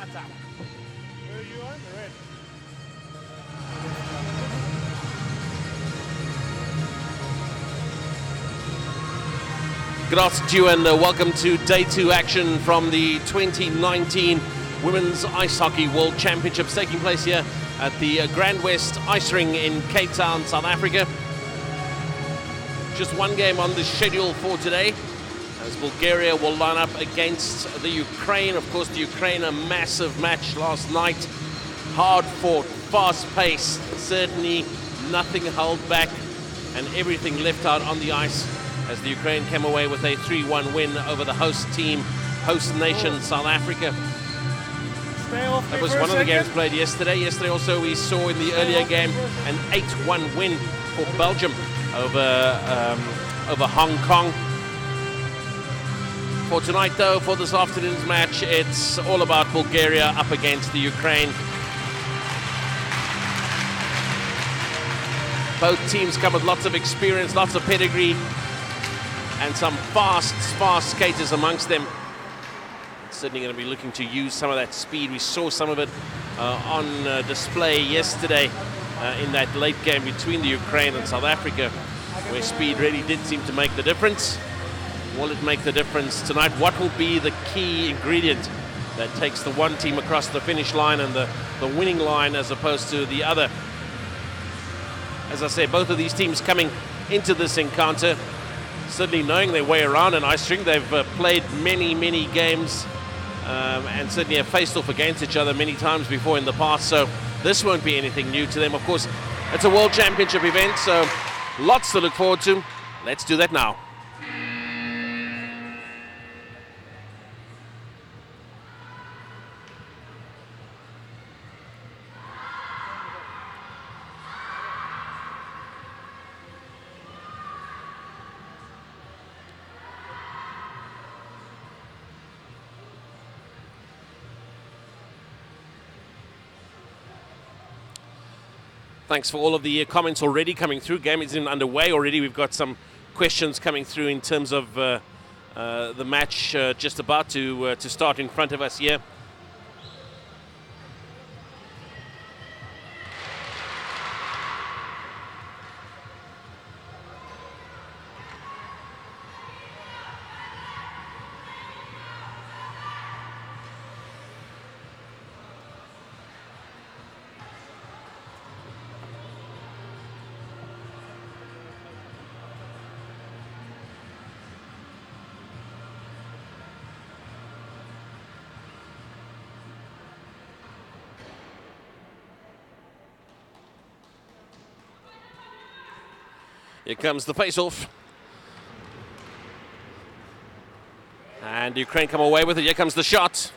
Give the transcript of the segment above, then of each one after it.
Tata. Where you on? The red. Good afternoon to you and welcome to Day 2 action from the 2019 Women's Ice Hockey World Championships taking place here at the Grand West Ice Ring in Cape Town, South Africa. Just one game on the schedule for today, as Bulgaria will line up against the Ukraine. Of course, the Ukraine, a massive match last night. Hard fought, fast paced, certainly nothing held back and everything left out on the ice as the Ukraine came away with a 3-1 win over the host team, host nation, South Africa. That was one of the games played yesterday. Yesterday also we saw in the earlier game an 8-1 win for Belgium over Hong Kong. For tonight though, for this afternoon's match, it's all about Bulgaria up against the Ukraine. Both teams come with lots of experience, lots of pedigree, and some fast skaters amongst them. Certainly going to be looking to use some of that speed. We saw some of it on display yesterday in that late game between the Ukraine and South Africa, where speed really did seem to make the difference. Will it make the difference tonight? What will be the key ingredient that takes the one team across the finish line and the winning line as opposed to the other? As I say, both of these teams coming into this encounter certainly knowing their way around an ice rink. They've played many games and certainly have faced off against each other many times before in the past, so this won't be anything new to them. Of course, it's a World Championship event, so lots to look forward to. Let's do that now. Thanks for all of the comments already coming through. Game is underway already. We've got some questions coming through in terms of the match just about to start in front of us here. Here comes the face-off. And Ukraine come away with it. Here comes the shot.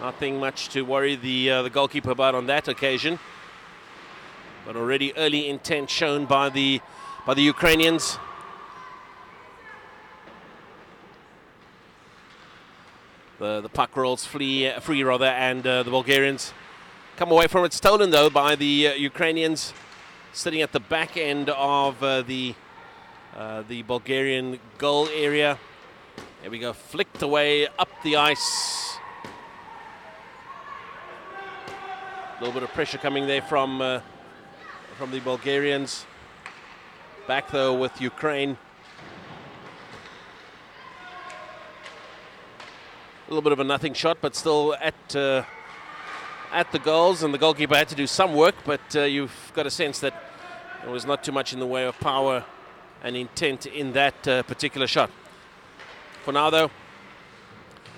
Nothing much to worry the goalkeeper about on that occasion. But already early intent shown by the Ukrainians. The puck rolls free rather, and the Bulgarians come away from it. Stolen though by the Ukrainians, sitting at the back end of the Bulgarian goal area. There we go, flicked away up the ice. A little bit of pressure coming there from the Bulgarians. Back though with Ukraine. A little bit of a nothing shot, but still at the goals, and the goalkeeper had to do some work, but you've got a sense that there was not too much in the way of power and intent in that particular shot. For now though,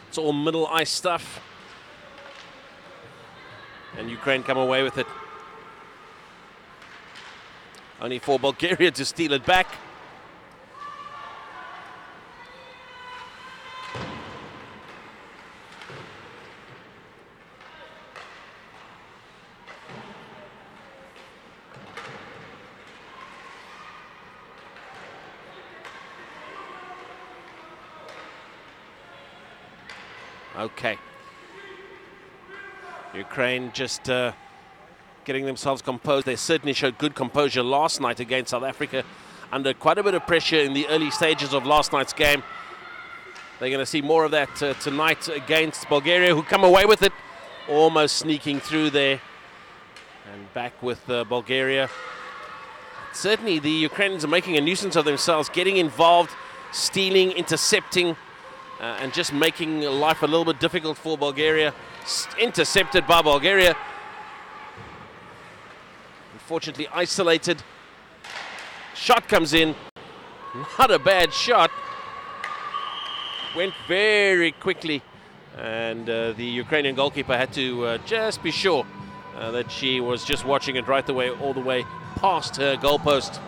it's all middle ice stuff, and Ukraine come away with it. Only for Bulgaria to steal it back. Okay. Ukraine just getting themselves composed. They certainly showed good composure last night against South Africa, under quite a bit of pressure in the early stages of last night's game. They're going to see more of that tonight against Bulgaria, who come away with it. almost sneaking through there. And back with Bulgaria. Certainly the Ukrainians are making a nuisance of themselves, getting involved, stealing, intercepting, and just making life a little bit difficult for Bulgaria. Intercepted by Bulgaria. Unfortunately isolated. Shot comes in. Not a bad shot. Went very quickly. And the Ukrainian goalkeeper had to just be sure that she was just watching it right away, all the way past her goalpost.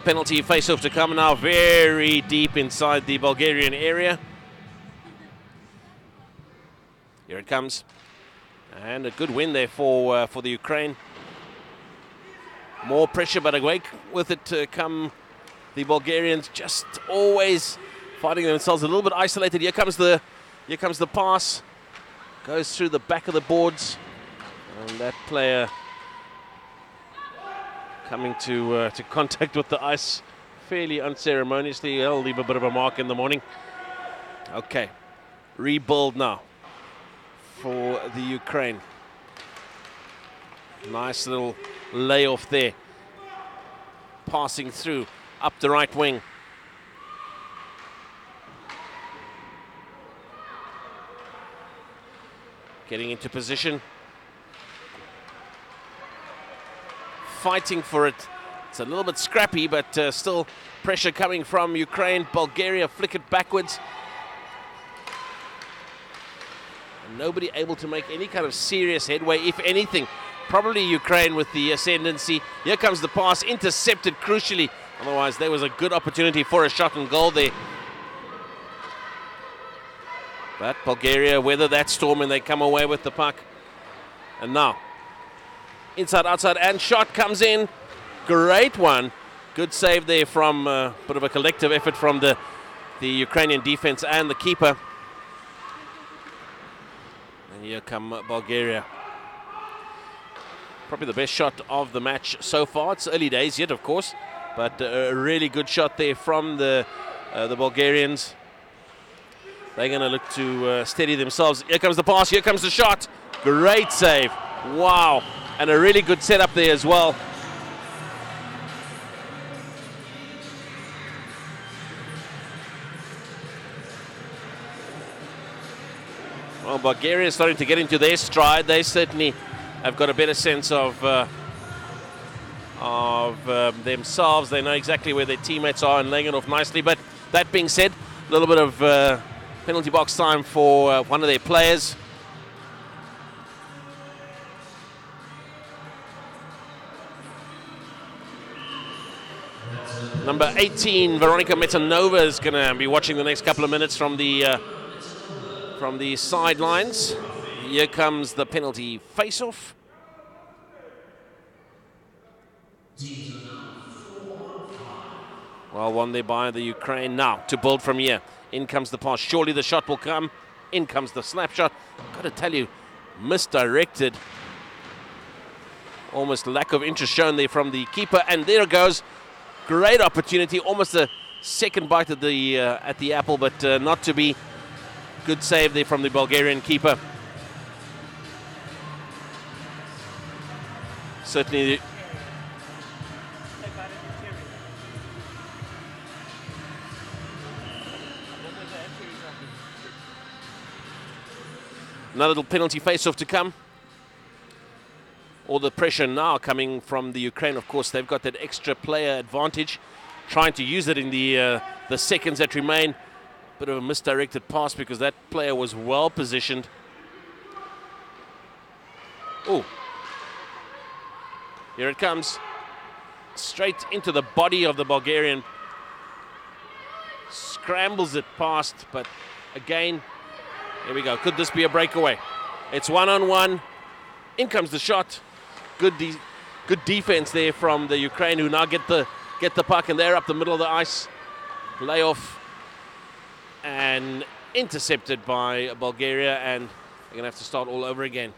Penalty face-off to come now, very deep inside the Bulgarian area. Here it comes, and a good win there for the Ukraine. More pressure, but away with it to come the Bulgarians, just always finding themselves a little bit isolated. Here comes the pass, goes through the back of the boards, and that player coming to contact with the ice fairly unceremoniously. He'll leave a bit of a mark in the morning. Okay, rebuild now for the Ukraine. Nice little layoff there, passing through up the right wing. Getting into position. Fighting for it. It's a little bit scrappy, but still pressure coming from Ukraine. Bulgaria flick it backwards. And nobody able to make any kind of serious headway, if anything. Probably Ukraine with the ascendancy. Here comes the pass, intercepted crucially. Otherwise, there was a good opportunity for a shot and goal there. But Bulgaria weather that storm and they come away with the puck. And now, inside, outside, and shot comes in. Great one. Good save there from a bit of a collective effort from the Ukrainian defense and the keeper. And here come Bulgaria. Probably the best shot of the match so far. It's early days yet, of course, but a really good shot there from the Bulgarians. They're going to look to steady themselves. Here comes the pass, here comes the shot. Great save. Wow. And a really good setup there as well. Well, Bulgaria is starting to get into their stride. They certainly have got a better sense of themselves. They know exactly where their teammates are and laying it off nicely. But that being said, a little bit of penalty box time for one of their players. Number 18, Veronika Metanova, is going to be watching the next couple of minutes from the sidelines. Here comes the penalty face-off. Well, won there by the Ukraine. Now to build from here. In comes the pass. Surely the shot will come. In comes the snap shot. Got to tell you, misdirected. Almost lack of interest shown there from the keeper. And there it goes. Great opportunity. Almost a second bite at the apple, but not to be. Good save there from the Bulgarian keeper. Certainly. Another little penalty face-off to come. All the pressure now coming from the Ukraine. Of course, they've got that extra player advantage, trying to use it in the seconds that remain. Bit of a misdirected pass because that player was well positioned. Oh, here it comes. Straight into the body of the Bulgarian. Scrambles it past, but again, here we go. Could this be a breakaway? It's one-on-one. In comes the shot. Good defense there from the Ukraine, who now get the puck, and they're up the middle of the ice. Layoff and intercepted by Bulgaria, and they're going to have to start all over again.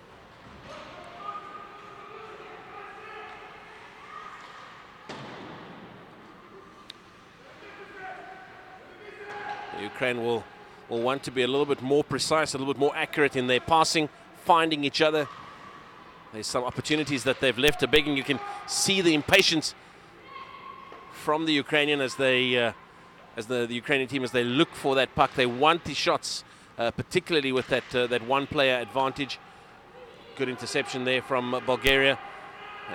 Ukraine will want to be a little bit more precise, a little bit more accurate in their passing, finding each other. There's some opportunities that they've left a begging. You can see the impatience from the Ukrainian as they, the Ukrainian team, as they look for that puck. They want the shots, particularly with that one-player advantage. Good interception there from Bulgaria,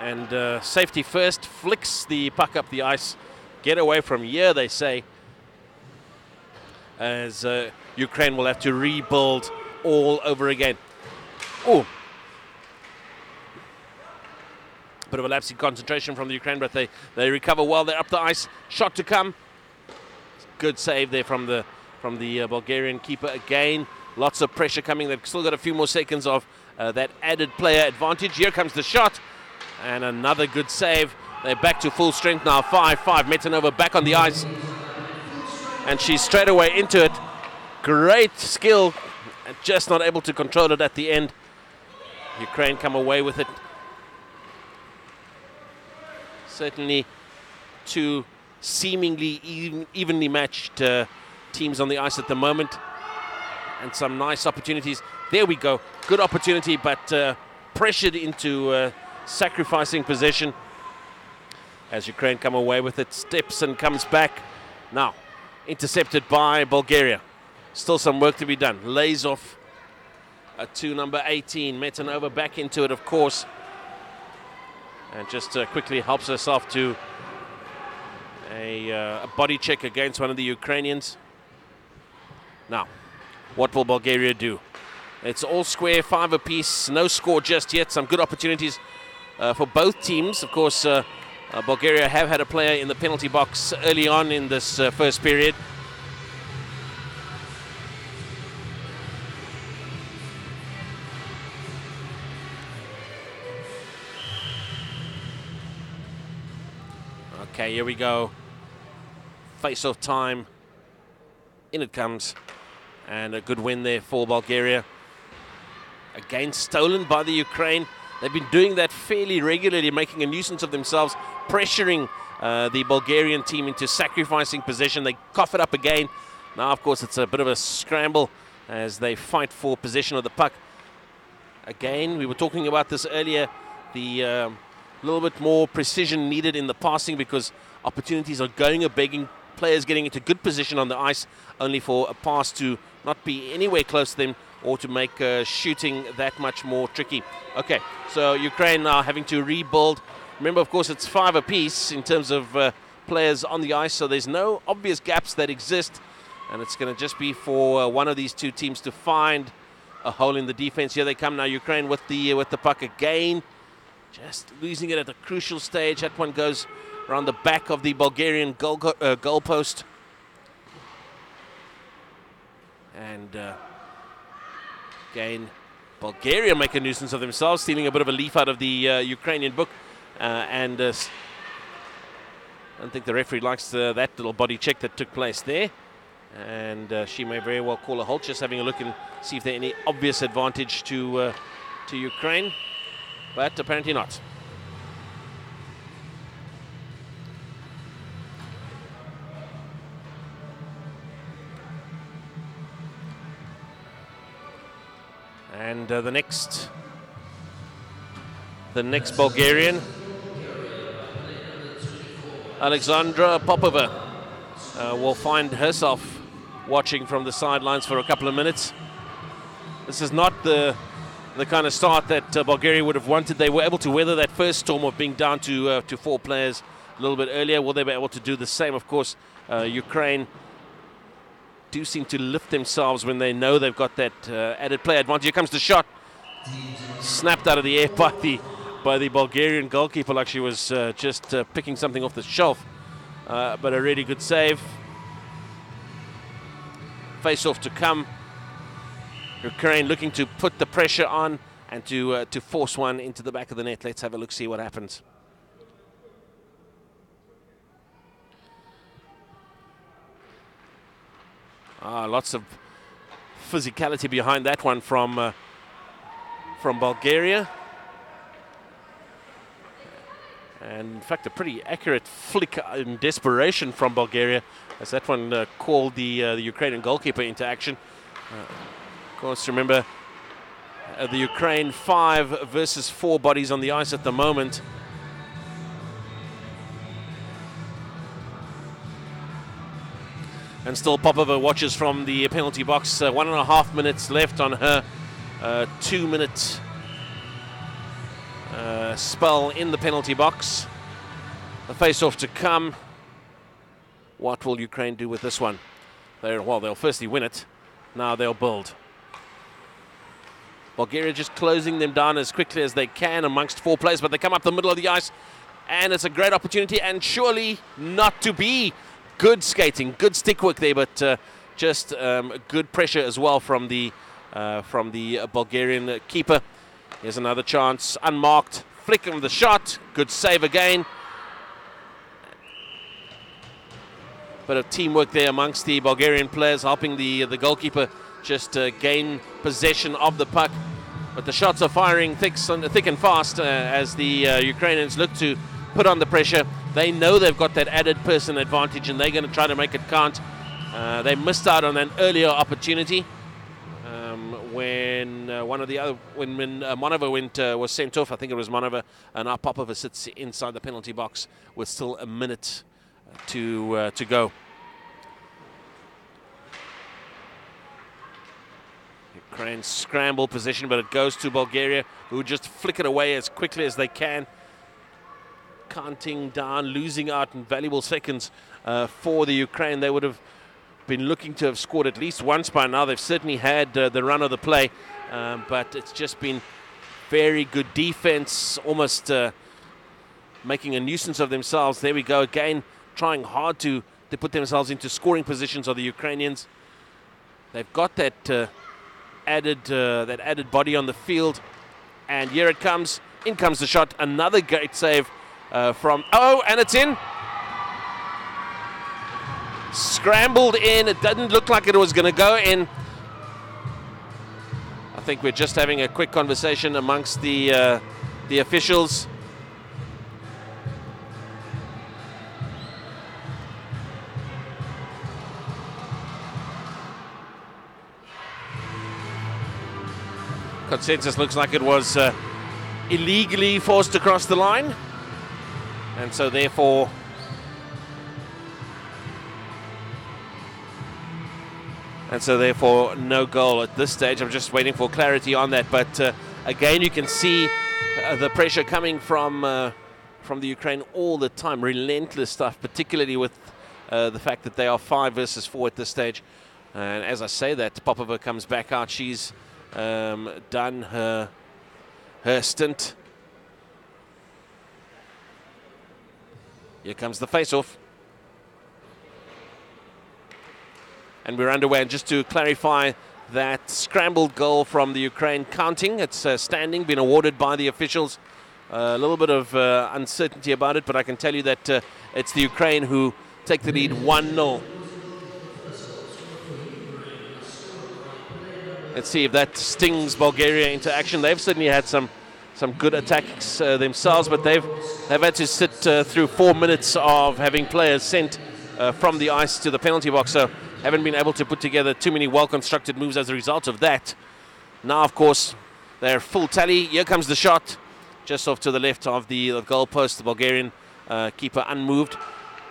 and safety first, flicks the puck up the ice. Get away from here, they say, as Ukraine will have to rebuild all over again. Oh, bit of a lapse in concentration from the Ukraine, but they recover well. They're up the ice. Shot to come. Good save there from the Bulgarian keeper again. Lots of pressure coming. They've still got a few more seconds of that added player advantage. Here comes the shot, and another good save. They're back to full strength now. 5-5. Metanova back on the ice, and she's straight away into it. Great skill, and just not able to control it at the end. Ukraine come away with it. Certainly two seemingly evenly matched teams on the ice at the moment, and some nice opportunities. There we go. Good opportunity, but pressured into sacrificing possession as Ukraine come away with it. Steps and comes back. Now intercepted by Bulgaria. Still some work to be done. Lays off to number 18. Metanova back into it, of course, and just quickly helps herself to a body check against one of the Ukrainians. Now, what will Bulgaria do? It's all square, 5 apiece, no score just yet. Some good opportunities for both teams. Of course, Bulgaria have had a player in the penalty box early on in this first period. Okay, here we go. Face-off time. In it comes. And a good win there for Bulgaria. Again, stolen by the Ukraine. They've been doing that fairly regularly, making a nuisance of themselves, pressuring the Bulgarian team into sacrificing possession. They cough it up again. Now, of course, it's a bit of a scramble as they fight for possession of the puck. Again, we were talking about this earlier. The little bit more precision needed in the passing because opportunities are going begging. Players getting into good position on the ice, only for a pass to not be anywhere close to them or to make shooting that much more tricky. Okay, so Ukraine now having to rebuild. Remember, of course, it's 5 apiece in terms of players on the ice, so there's no obvious gaps that exist, and it's going to just be for one of these two teams to find a hole in the defense. Here they come now, Ukraine with the puck again. Just losing it at a crucial stage. That one goes around the back of the Bulgarian goal post. And again, Bulgaria make a nuisance of themselves, stealing a bit of a leaf out of the Ukrainian book. And I don't think the referee likes that little body check that took place there. And she may very well call a halt, just having a look and see if there's any obvious advantage to Ukraine. But apparently not. And the next Bulgarian, Alexandra Popova, will find herself watching from the sidelines for a couple of minutes. This is not the kind of start that Bulgaria would have wanted. They were able to weather that first storm of being down to 4 players a little bit earlier. Will they be able to do the same? Of course, Ukraine do seem to lift themselves when they know they've got that added play advantage. Here comes the shot, snapped out of the air by the Bulgarian goalkeeper, like she was just picking something off the shelf. But a really good save. Face off to come. Ukraine looking to put the pressure on and to force one into the back of the net. Let's have a look, see what happens. Lots of physicality behind that one from And in fact, a pretty accurate flick in desperation from Bulgaria, as that one called the Ukrainian goalkeeper into action. Of course, remember, the Ukraine 5 versus 4 bodies on the ice at the moment. And still Popova watches from the penalty box. 1.5 minutes left on her 2-minute spell in the penalty box. The face-off to come. What will Ukraine do with this one? Well, they'll firstly win it. Now they'll build. Bulgaria just closing them down as quickly as they can amongst 4 players, but they come up the middle of the ice, and it's a great opportunity, and surely not to be. Good skating, good stick work there, but just good pressure as well from the Bulgarian keeper. Here's another chance, unmarked, flick of the shot, good save again. Bit of teamwork there amongst the Bulgarian players, helping the goalkeeper just gain possession of the puck. But the shots are firing thick and fast as the Ukrainians look to put on the pressure. They know they've got that added person advantage, and they're going to try to make it count. They missed out on an earlier opportunity when Monova was sent off. I think it was Monova, and now Popova sits inside the penalty box with still a minute to go. Ukraine scramble position, but it goes to Bulgaria, who just flick it away as quickly as they can. Counting down, losing out in valuable seconds for the Ukraine. They would have been looking to have scored at least once by now. They've certainly had the run of the play, but it's just been very good defense, almost making a nuisance of themselves. There we go again, trying hard to put themselves into scoring positions of the Ukrainians. They've got that added body on the field, and here it comes. In comes the shot. Another great save and it's in. Scrambled in. It didn't look like it was going to go in. I think we're just having a quick conversation amongst the officials. Consensus looks like it was illegally forced across the line, and so therefore no goal at this stage. I'm just waiting for clarity on that, but again you can see the pressure coming from the Ukraine all the time. Relentless stuff, particularly with the fact that they are 5 versus 4 at this stage. And as I say that, Popova comes back out. She's done her stint. Here comes the face-off. And we're underway. And just to clarify, that scrambled goal from the Ukraine counting. It's standing, been awarded by the officials. A little bit of uncertainty about it, but I can tell you that it's the Ukraine who take the lead 1-0. Let's see if that stings Bulgaria into action. They've certainly had some good attacks themselves, but they've had to sit through 4 minutes of having players sent from the ice to the penalty box, so haven't been able to put together too many well-constructed moves as a result of that. Now, of course, they're full tally. Here comes the shot, just off to the left of the goal post. The Bulgarian keeper unmoved.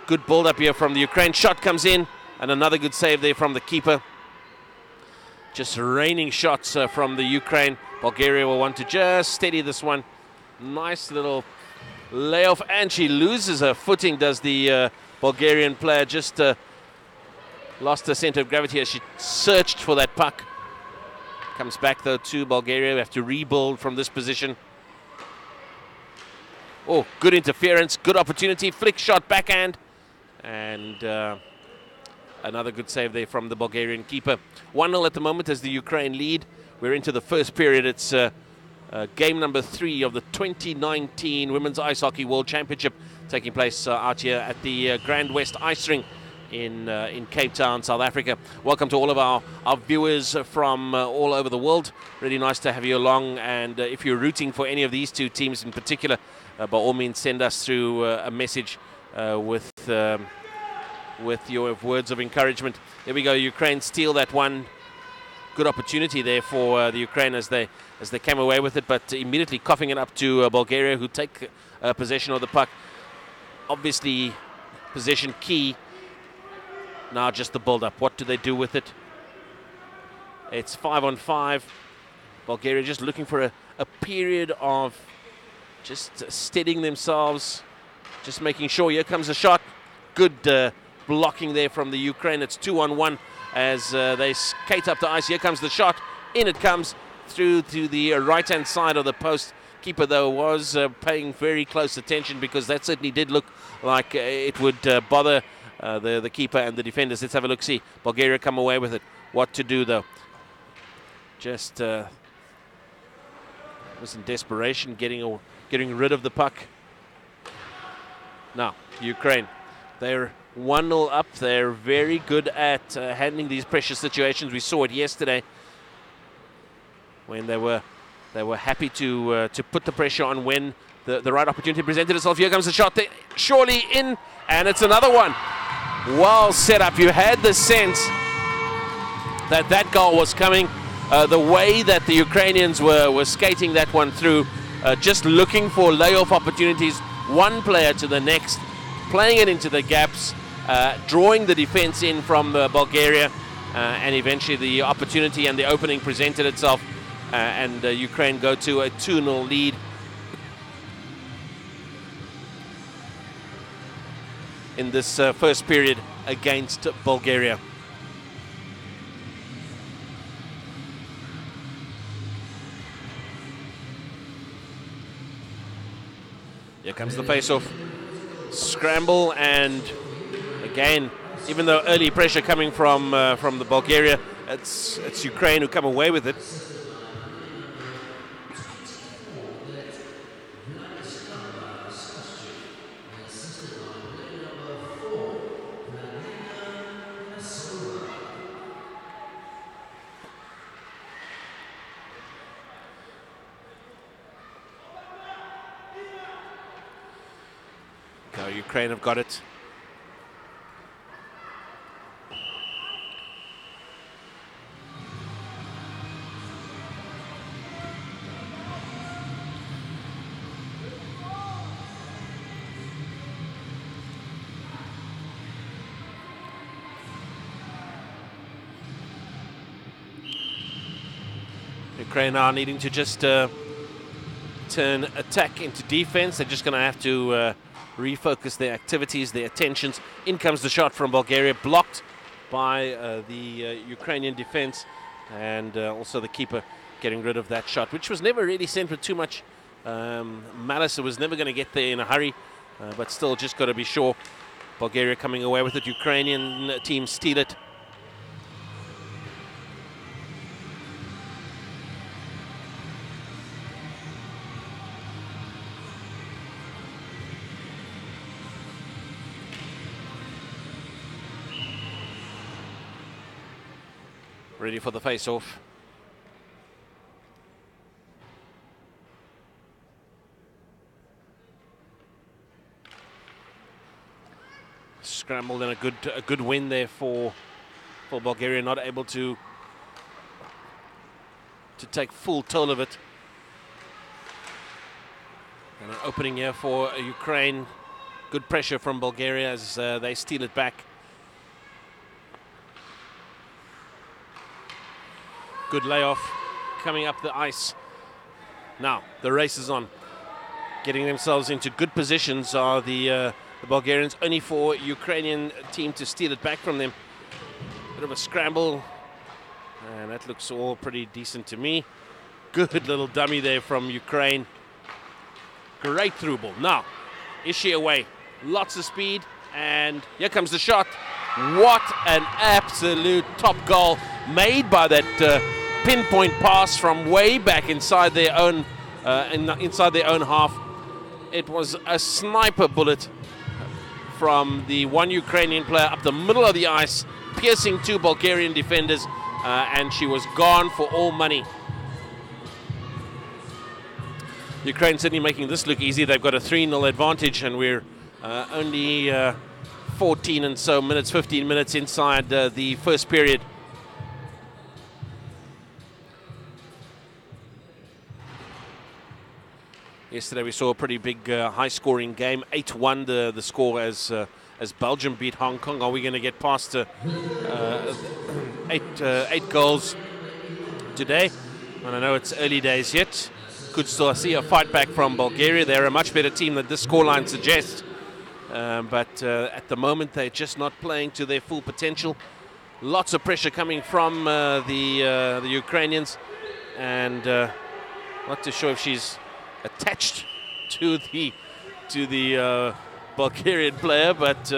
Good build-up here from the Ukraine. Shot comes in, and another good save there from the keeper. Just raining shots from the Ukraine. Bulgaria will want to just steady this one. Nice little layoff, and she loses her footing, does the Bulgarian player. Just lost her center of gravity as she searched for that puck. Comes back though to Bulgaria. We have to rebuild from this position. Oh, good interference, good opportunity. Flick shot, backhand, and another good save there from the Bulgarian keeper. 1-0 at the moment as the Ukraine lead. We're into the first period. It's game number 3 of the 2019 Women's Ice Hockey World Championship taking place out here at the Grand West Ice Ring in Cape Town, South Africa. Welcome to all of our viewers from all over the world. Really nice to have you along, and if you're rooting for any of these two teams in particular, by all means send us through a message with your words of encouragement. There we go. Ukraine steal that one. Good opportunity there for the Ukraine as they came away with it, but immediately coughing it up to Bulgaria, who take possession of the puck. Obviously, possession key. Now just the build-up. What do they do with it? It's 5-on-5. Bulgaria just looking for a period of just steadying themselves, just making sure. Here comes a shot. Good blocking there from the Ukraine. It's 2-on-1 as they skate up the ice. Here comes the shot. In it comes through to the right-hand side of the post. Keeper, though, was paying very close attention because that certainly did look like it would bother the keeper and the defenders. Let's have a look, see. Bulgaria come away with it. What to do, though? Just was in desperation, getting rid of the puck. Now, Ukraine, they're 1-0 up. They're very good at handling these pressure situations. We saw it yesterday when they were happy to put the pressure on when the right opportunity presented itself. Here comes the shot. Surely in, and it's another one. Well set up. You had the sense that that goal was coming. The way that the Ukrainians were skating that one through, just looking for layoff opportunities, one player to the next, playing it into the gaps, drawing the defense in from Bulgaria, and eventually the opportunity and the opening presented itself, and Ukraine go to a 2-0 lead. In this first period against Bulgaria. Here comes the face-off. Scramble, and again, even though early pressure coming from the Bulgaria, it's Ukraine who come away with it. Ukraine have got it. Ukraine are needing to just turn attack into defense. They're just going to have to refocus their activities, their attentions. In comes the shot from Bulgaria, blocked by the Ukrainian defense, and also the keeper getting rid of that shot, which was never really sent with too much malice. It was never going to get there in a hurry, but still just got to be sure. Bulgaria coming away with it. Ukrainian team steal it. Ready for the face-off. Scrambled, and a good win there for Bulgaria, not able to take full toll of it. And an opening here for Ukraine. Good pressure from Bulgaria as they steal it back. Good layoff coming up the ice. Now the race is on. Getting themselves into good positions are the Bulgarians, only for Ukrainian team to steal it back from them. Bit of a scramble, and that looks all pretty decent to me. Good little dummy there from Ukraine. Great through ball. Now, Ishii away. Lots of speed, and here comes the shot. What an absolute top goal made by that pinpoint pass from way back inside their own half. It was a sniper bullet from the one Ukrainian player up the middle of the ice, piercing two Bulgarian defenders, and she was gone for all money. Ukraine certainly making this look easy. They've got a 3-0 advantage, and we're only 14 and so minutes, 15 minutes inside the first period. Yesterday we saw a pretty big high-scoring game, 8-1 the score as Belgium beat Hong Kong. Are we going to get past 8 goals today? And I know it's early days yet. Could still see a fight back from Bulgaria. They're a much better team than this scoreline suggests. But at the moment, they're just not playing to their full potential. Lots of pressure coming from the Ukrainians. And not too sure if she's attached to the Bulgarian player, but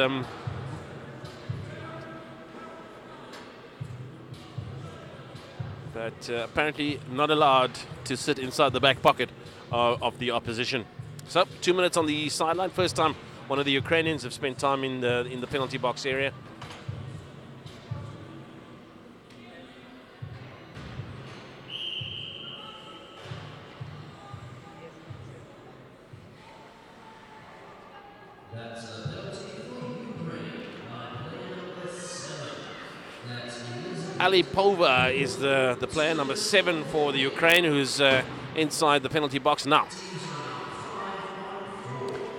apparently not allowed to sit inside the back pocket of the opposition. So 2 minutes on the sideline. First time one of the Ukrainians have spent time in the penalty box area. Alipova is the player, number 7 for the Ukraine, who's inside the penalty box now.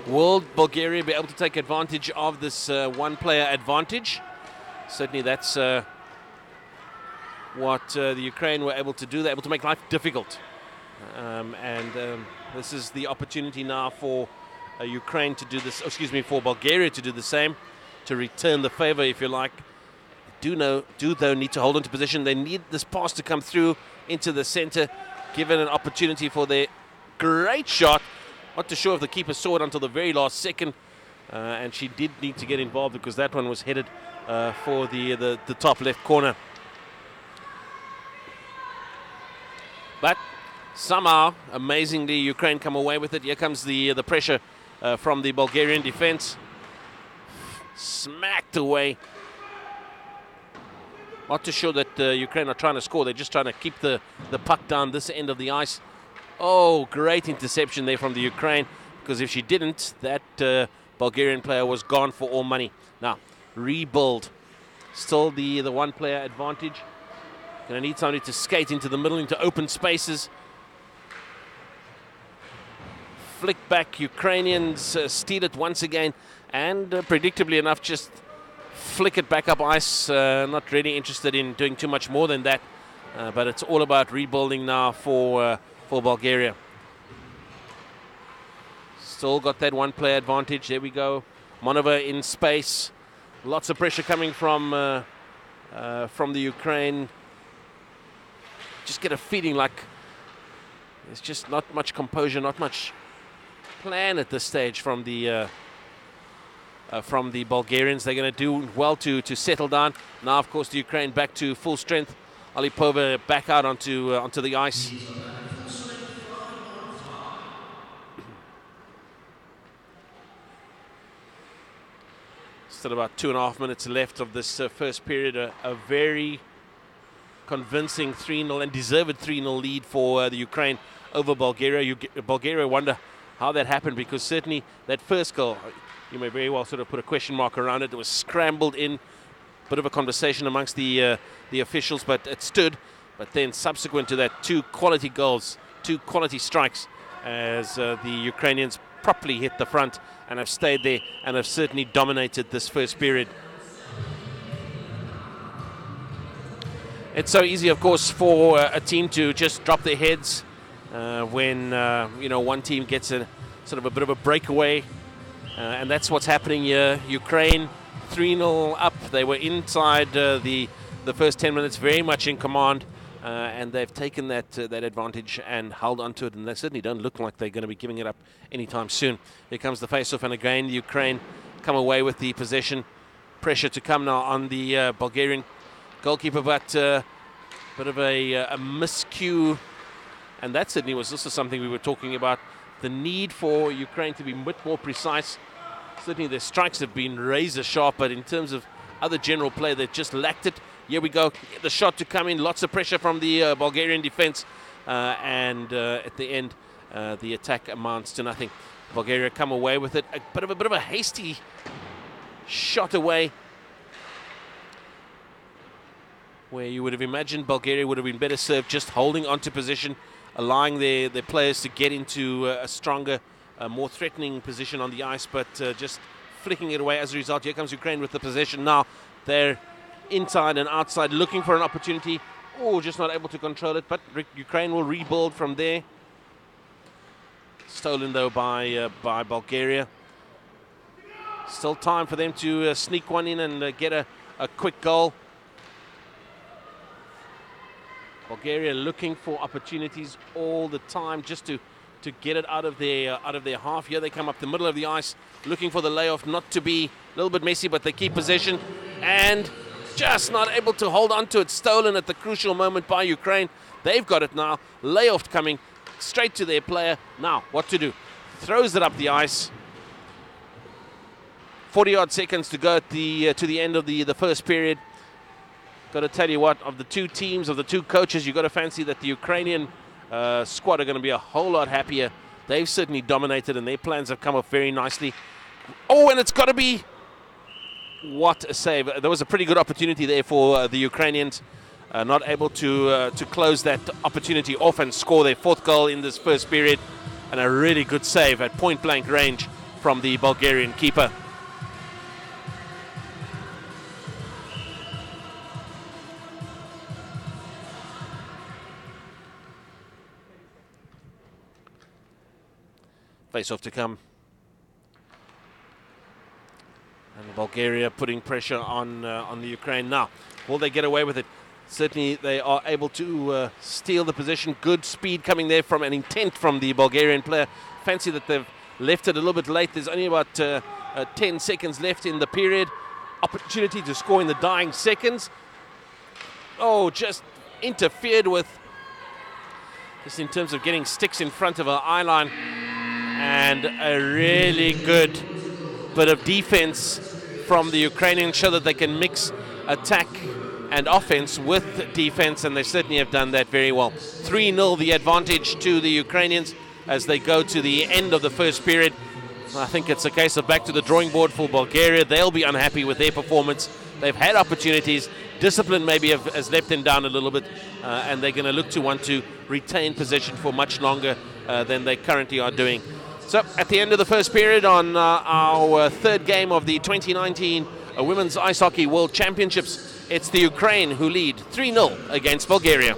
Will Bulgaria be able to take advantage of this one-player advantage? Certainly that's what the Ukraine were able to do. They're able to make life difficult. This is the opportunity now for Ukraine to do this, for Bulgaria to do the same, to return the favor, if you like. Do though need to hold on to position. They need this pass to come through into the center, given an opportunity for their great shot. Not too sure if the keeper saw it until the very last second, and she did need to get involved because that one was headed for the top left corner. But somehow, amazingly, Ukraine come away with it. Here comes the pressure from the Bulgarian defense. Smacked away. Not too sure that Ukraine are trying to score. They're just trying to keep the puck down this end of the ice. Oh, great interception there from the Ukraine, because if she didn't, that Bulgarian player was gone for all money. Now, rebuild. Still the one-player advantage. Going to need somebody to skate into the middle, into open spaces. Flick back, Ukrainians steal it once again, and predictably enough, just flick it back up ice. Not really interested in doing too much more than that, but it's all about rebuilding now for Bulgaria. Still got that one-player advantage. There we go. Monova in space. Lots of pressure coming from the Ukraine. Just get a feeling like there's just not much composure, not much plan at this stage from the Bulgarians. They're going to do well to settle down. Now, of course, the Ukraine back to full strength. Alipova back out onto the ice. Still about 2.5 minutes left of this first period. A very convincing 3-0 and deserved 3-0 lead for the Ukraine over Bulgaria. Bulgaria wonder how that happened, because certainly that first goal, you may very well sort of put a question mark around it. It was scrambled in, bit of a conversation amongst the officials, but it stood. But then subsequent to that, 2 quality goals, 2 quality strikes, as the Ukrainians properly hit the front and have stayed there and have certainly dominated this first period. It's so easy, of course, for a team to just drop their heads when one team gets a sort of a bit of a breakaway, and that's what's happening here. Ukraine 3-0 up. They were inside the first 10 minutes, very much in command, and they've taken that advantage and held onto it, and they certainly don't look like they're going to be giving it up anytime soon. Here comes the face-off, and again, the Ukraine come away with the possession. Pressure to come now on the Bulgarian goalkeeper, but bit of a miscue, and that certainly was also something we were talking about, the need for Ukraine to be a bit more precise. Certainly their strikes have been razor sharp, but in terms of other general play, they've just lacked it. Here we go, the shot to come in, lots of pressure from the Bulgarian defense, and at the end, the attack amounts to nothing. Bulgaria come away with it. A bit of a hasty shot away, where you would have imagined Bulgaria would have been better served just holding onto position, allowing their players to get into a stronger, more threatening position on the ice, but just flicking it away. As a result, here comes Ukraine with the possession now. They're inside and outside looking for an opportunity. Oh, just not able to control it, but Ukraine will rebuild from there. Stolen though by Bulgaria. Still time for them to sneak one in and get a quick goal. Bulgaria looking for opportunities all the time just to get it out of their half. Here they come up the middle of the ice looking for the layoff, not to be a little bit messy, but they keep possession and just not able to hold on to it. Stolen at the crucial moment by Ukraine. They've got it now. Layoff coming straight to their player. Now, what to do? Throws it up the ice. 40-odd seconds to go at to the end of the first period. Got to tell you what, of the two teams, of the two coaches, you've got to fancy that the Ukrainian squad are going to be a whole lot happier. They've certainly dominated, and their plans have come up very nicely. Oh, and it's got to be... What a save. There was a pretty good opportunity there for the Ukrainians. Not able to close that opportunity off and score their fourth goal in this first period. And a really good save at point-blank range from the Bulgarian keeper. Face-off to come. And Bulgaria putting pressure on the Ukraine now. Will they get away with it? Certainly they are able to steal the position. Good speed coming there from an intent from the Bulgarian player. Fancy that they've left it a little bit late. There's only about 10 seconds left in the period. Opportunity to score in the dying seconds. Oh, just interfered with. Just in terms of getting sticks in front of our eye line. And a really good bit of defense from the Ukrainians, show that they can mix attack and offense with defense, and they certainly have done that very well. 3-0 the advantage to the Ukrainians as they go to the end of the first period. I think it's a case of back to the drawing board for Bulgaria. They'll be unhappy with their performance. They've had opportunities. Discipline maybe has let them down a little bit, and they're going to look to want to retain possession for much longer than they currently are doing. So at the end of the first period on our third game of the 2019 Women's Ice Hockey World Championships, it's the Ukraine who lead 3-0 against Bulgaria.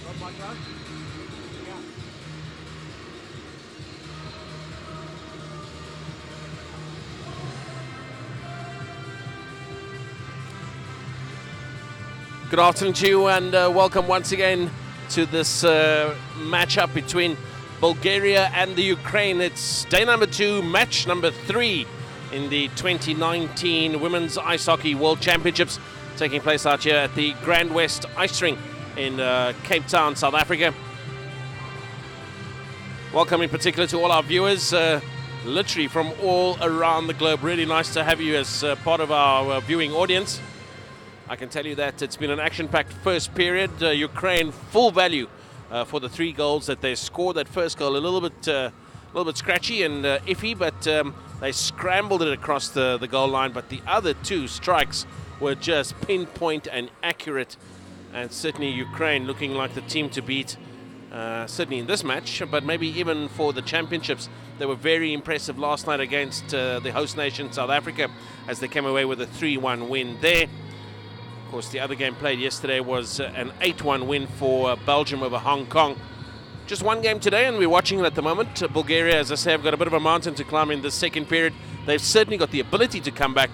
Good afternoon to you, and welcome once again to this matchup between Bulgaria and the Ukraine. It's day number 2, match number 3 in the 2019 Women's Ice Hockey World Championships, taking place out here at the Grand West Ice Rink in Cape Town, South Africa. Welcome in particular to all our viewers, literally from all around the globe. Really nice to have you as part of our viewing audience. I can tell you that it's been an action-packed first period. Ukraine full value for the 3 goals that they scored. That first goal a little bit scratchy and iffy, but they scrambled it across the goal line. But the other 2 strikes were just pinpoint and accurate, and certainly Ukraine looking like the team to beat. Certainly in this match, but maybe even for the championships. They were very impressive last night against the host nation South Africa, as they came away with a 3-1 win there. Of course, the other game played yesterday was an 8-1 win for Belgium over Hong Kong. Just one game today, and we're watching it at the moment. Bulgaria, as I say, have got a bit of a mountain to climb in the second period. They've certainly got the ability to come back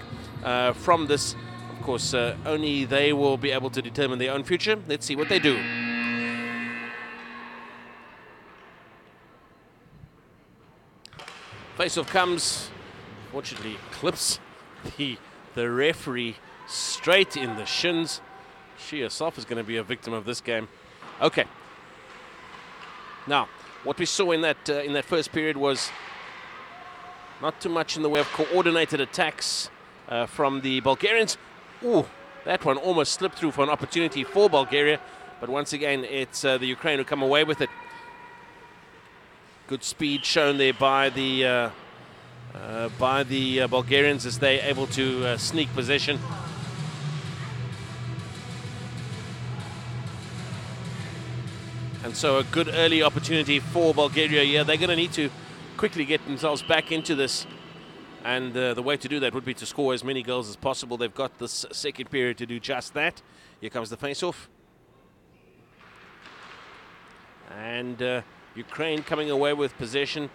from this. Of course, only they will be able to determine their own future. Let's see what they do. Face-off comes, fortunately clips the referee straight in the shins. She herself is going to be a victim of this game. Okay. Now, what we saw in that first period was not too much in the way of coordinated attacks from the Bulgarians. Ooh, that one almost slipped through for an opportunity for Bulgaria, but once again, it's the Ukraine who come away with it. Good speed shown there by the Bulgarians as they're able to sneak possession. And so a good early opportunity for Bulgaria. Yeah, they're going to need to quickly get themselves back into this. And the way to do that would be to score as many goals as possible. They've got this second period to do just that. Here comes the face-off. And Ukraine coming away with possession.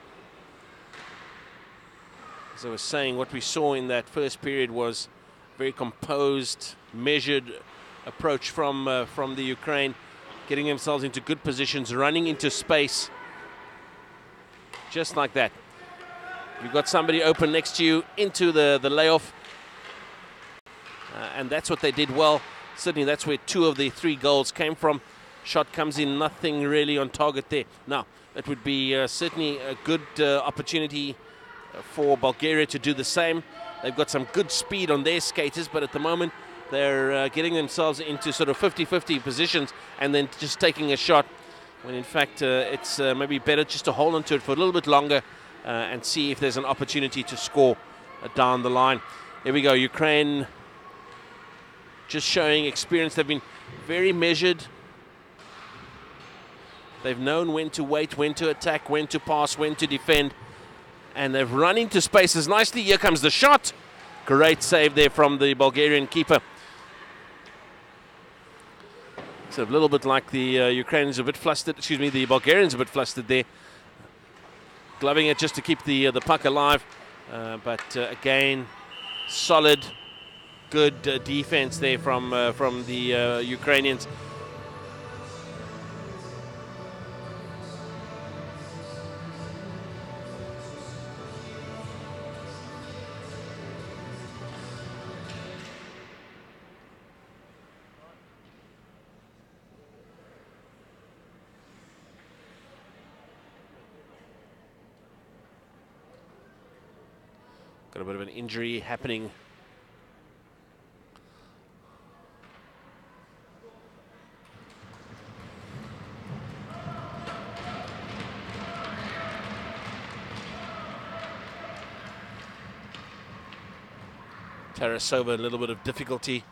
As I was saying, what we saw in that first period was very composed, measured approach from the Ukraine, getting themselves into good positions, running into space, just like that. You've got somebody open next to you into the layoff, and that's what they did well. Certainly that's where 2 of the 3 goals came from. Shot comes in, nothing really on target there. Now, it would be certainly a good opportunity for Bulgaria to do the same. They've got some good speed on their skaters, but at the moment they're getting themselves into sort of 50-50 positions and then just taking a shot, when in fact it's maybe better just to hold on to it for a little bit longer and see if there's an opportunity to score down the line. Here we go, Ukraine just showing experience. They've been very measured. They've known when to wait, when to attack, when to pass, when to defend. And they've run into spaces nicely. Here comes the shot. Great save there from the Bulgarian keeper. It's a little bit like the Ukrainians a bit flustered. Excuse me, the Bulgarians a bit flustered there. Gloving it just to keep the puck alive. But again, solid, good defense there from the Ukrainians. Got a bit of an injury happening. Tarasova, a little bit of difficulty.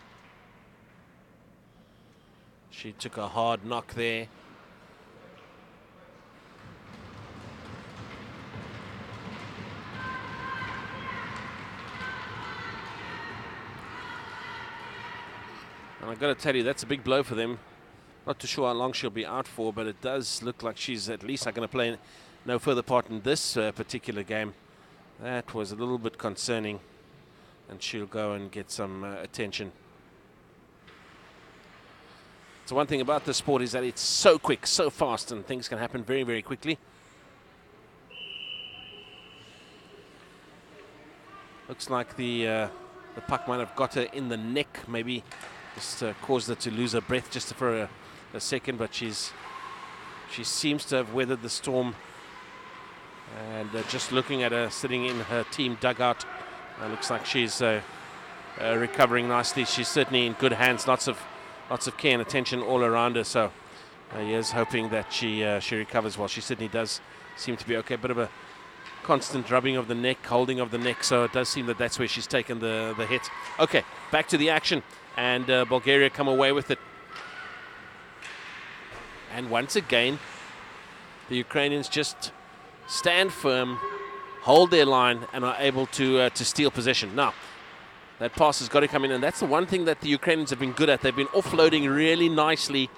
She took a hard knock there. And I've got to tell you, that's a big blow for them. Not too sure how long she'll be out for, but it does look like she's at least not going to play no further part in this particular game. That was a little bit concerning, and she'll go and get some attention. So one thing about this sport is that it's so quick, so fast, and things can happen very, very quickly. Looks like the puck might have got her in the neck, maybe just caused her to lose her breath just for a second, but she seems to have weathered the storm. And just looking at her sitting in her team dugout, looks like she's recovering nicely. She's certainly in good hands. Lots of care and attention all around her. So here's hoping that she recovers well. She certainly does seem to be okay. A bit of a constant rubbing of the neck, holding of the neck. So it does seem that that's where she's taken the hit. Okay, back to the action, and Bulgaria come away with it. And once again, the Ukrainians just stand firm, hold their line, and are able to steal possession. Now, that pass has got to come in, and that's the one thing that the Ukrainians have been good at. They've been offloading really nicely.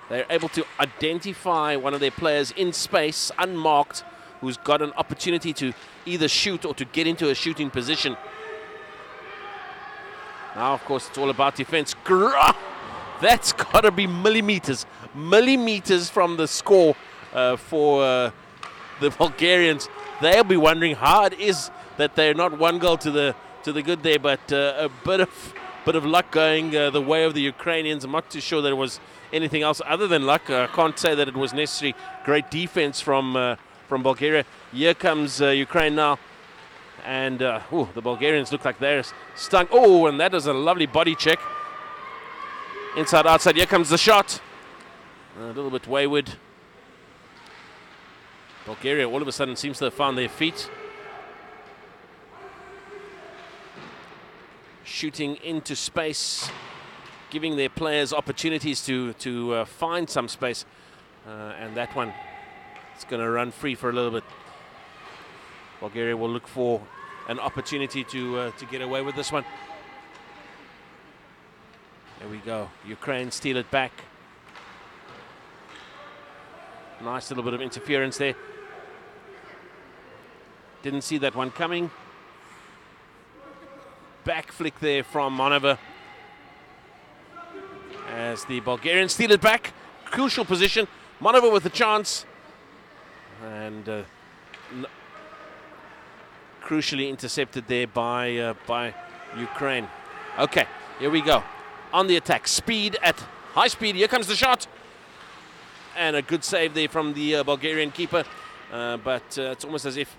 They're able to identify one of their players in space, unmarked, who's got an opportunity to either shoot or to get into a shooting position. Now, of course, it's all about defense. That's got to be millimeters from the score for the Bulgarians. They'll be wondering how it is that they're not one goal to the good there, but a bit of luck going the way of the Ukrainians. I'm not too sure that it was anything else other than luck. I can't say that it was necessarily great defense from Bulgaria. Here comes Ukraine now, and the Bulgarians look like they're stung. Oh, and that is a lovely body check. Inside, outside, here comes the shot. A little bit wayward. Bulgaria all of a sudden seems to have found their feet. Shooting into space, giving their players opportunities to find some space. And that one is going to run free for a little bit. Bulgaria will look for an opportunity to get away with this one. There we go. Ukraine steal it back. Nice little bit of interference there. Didn't see that one coming. Back flick there from Monova. As the Bulgarians steal it back. Crucial position. Monova with a chance. And crucially intercepted there by Ukraine. Okay, here we go. On the attack, speed at high speed. Here comes the shot. And a good save there from the Bulgarian keeper. But it's almost as if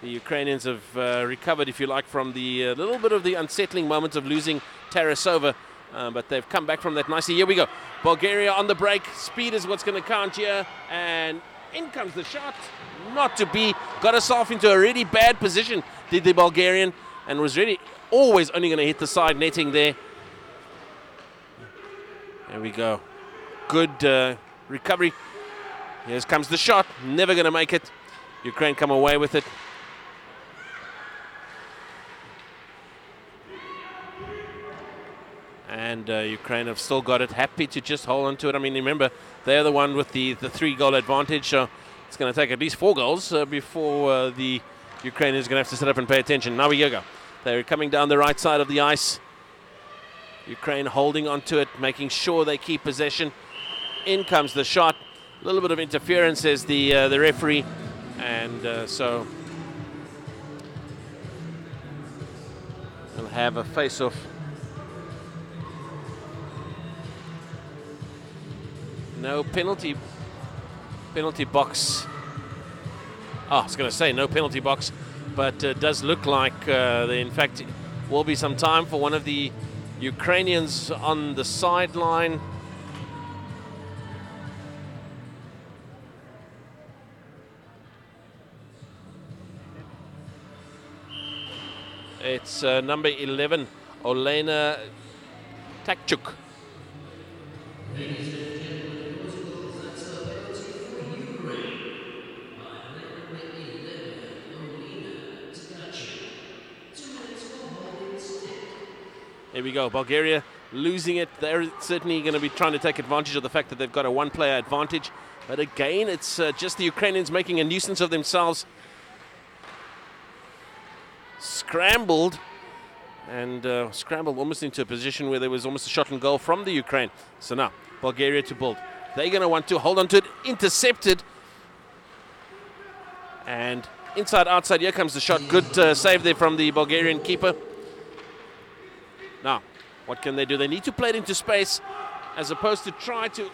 the Ukrainians have recovered, if you like, from the little bit of the unsettling moment of losing Tarasova. But they've come back from that nicely. Here we go. Bulgaria on the break. Speed is what's going to count here. And in comes the shot. Not to be. Got herself into a really bad position, did the Bulgarian. And was really always only going to hit the side netting there. There we go. Good recovery. Here comes the shot. Never going to make it. Ukraine come away with it. And Ukraine have still got it. Happy to just hold on to it. I mean, remember, they're the one with the 3-goal advantage. So it's going to take at least 4 goals before the Ukrainians are going to have to sit up and pay attention. Now we go. They're coming down the right side of the ice. Ukraine holding on to it, making sure they keep possession. In comes the shot. A little bit of interference, says the referee. And so we'll have a face-off. No penalty box. Oh, I was going to say no penalty box, but it does look like there, in fact, will be some time for one of the Ukrainians on the sideline. It's number 11, Olena Takchuk. Here we go. Bulgaria losing it. They're certainly going to be trying to take advantage of the fact that they've got a one-player advantage. But again, it's just the Ukrainians making a nuisance of themselves. Scrambled almost into a position where there was almost a shot and goal from the Ukraine. So now, Bulgaria to build. They're going to want to hold on to it. Intercepted. And inside, outside, here comes the shot. Good save there from the Bulgarian keeper. Now, what can they do? They need to play it into space as opposed to try to...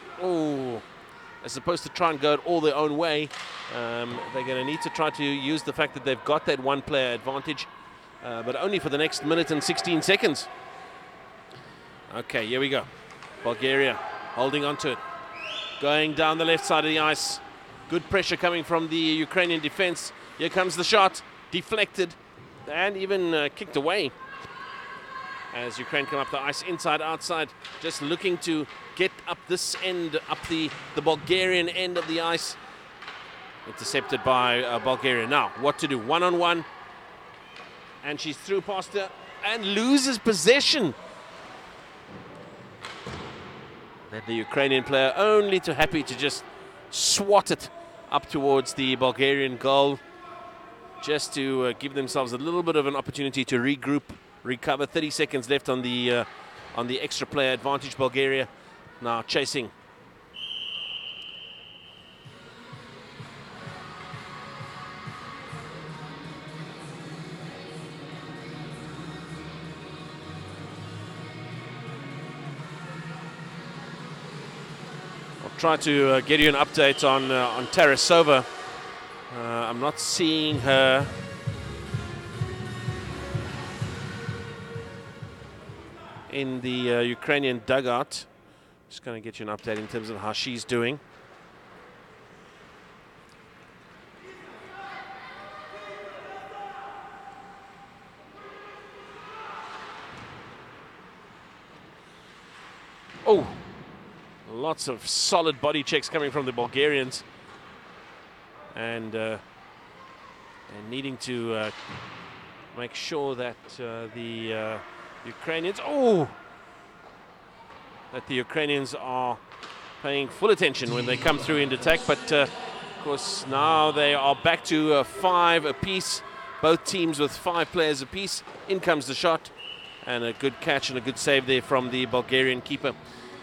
as opposed to try and go it all their own way. They're going to need to try to use the fact that they've got that one-player advantage, but only for the next minute and 16 seconds. Okay, here we go. Bulgaria holding on to it. Going down the left side of the ice. Good pressure coming from the Ukrainian defense. Here comes the shot. Deflected and even kicked away. As Ukraine come up the ice, inside, outside, just looking to get up this end, up the Bulgarian end of the ice. Intercepted by Bulgaria. Now, what to do? One-on-one. And she's through past her and loses possession. And the Ukrainian player only too happy to just swat it up towards the Bulgarian goal, just to give themselves a little bit of an opportunity to regroup, recover. 30 seconds left on the extra player advantage. Bulgaria now chasing. I'll try to get you an update on Tarasova. I'm not seeing her. In the Ukrainian dugout. Just going to get you an update in terms of how she's doing. Oh, lots of solid body checks coming from the Bulgarians, and needing to make sure that the Ukrainians, that the Ukrainians are paying full attention when they come through into attack. But of course now they are back to 5 apiece. Both teams with 5 players apiece. In comes the shot, and a good catch and a good save there from the Bulgarian keeper.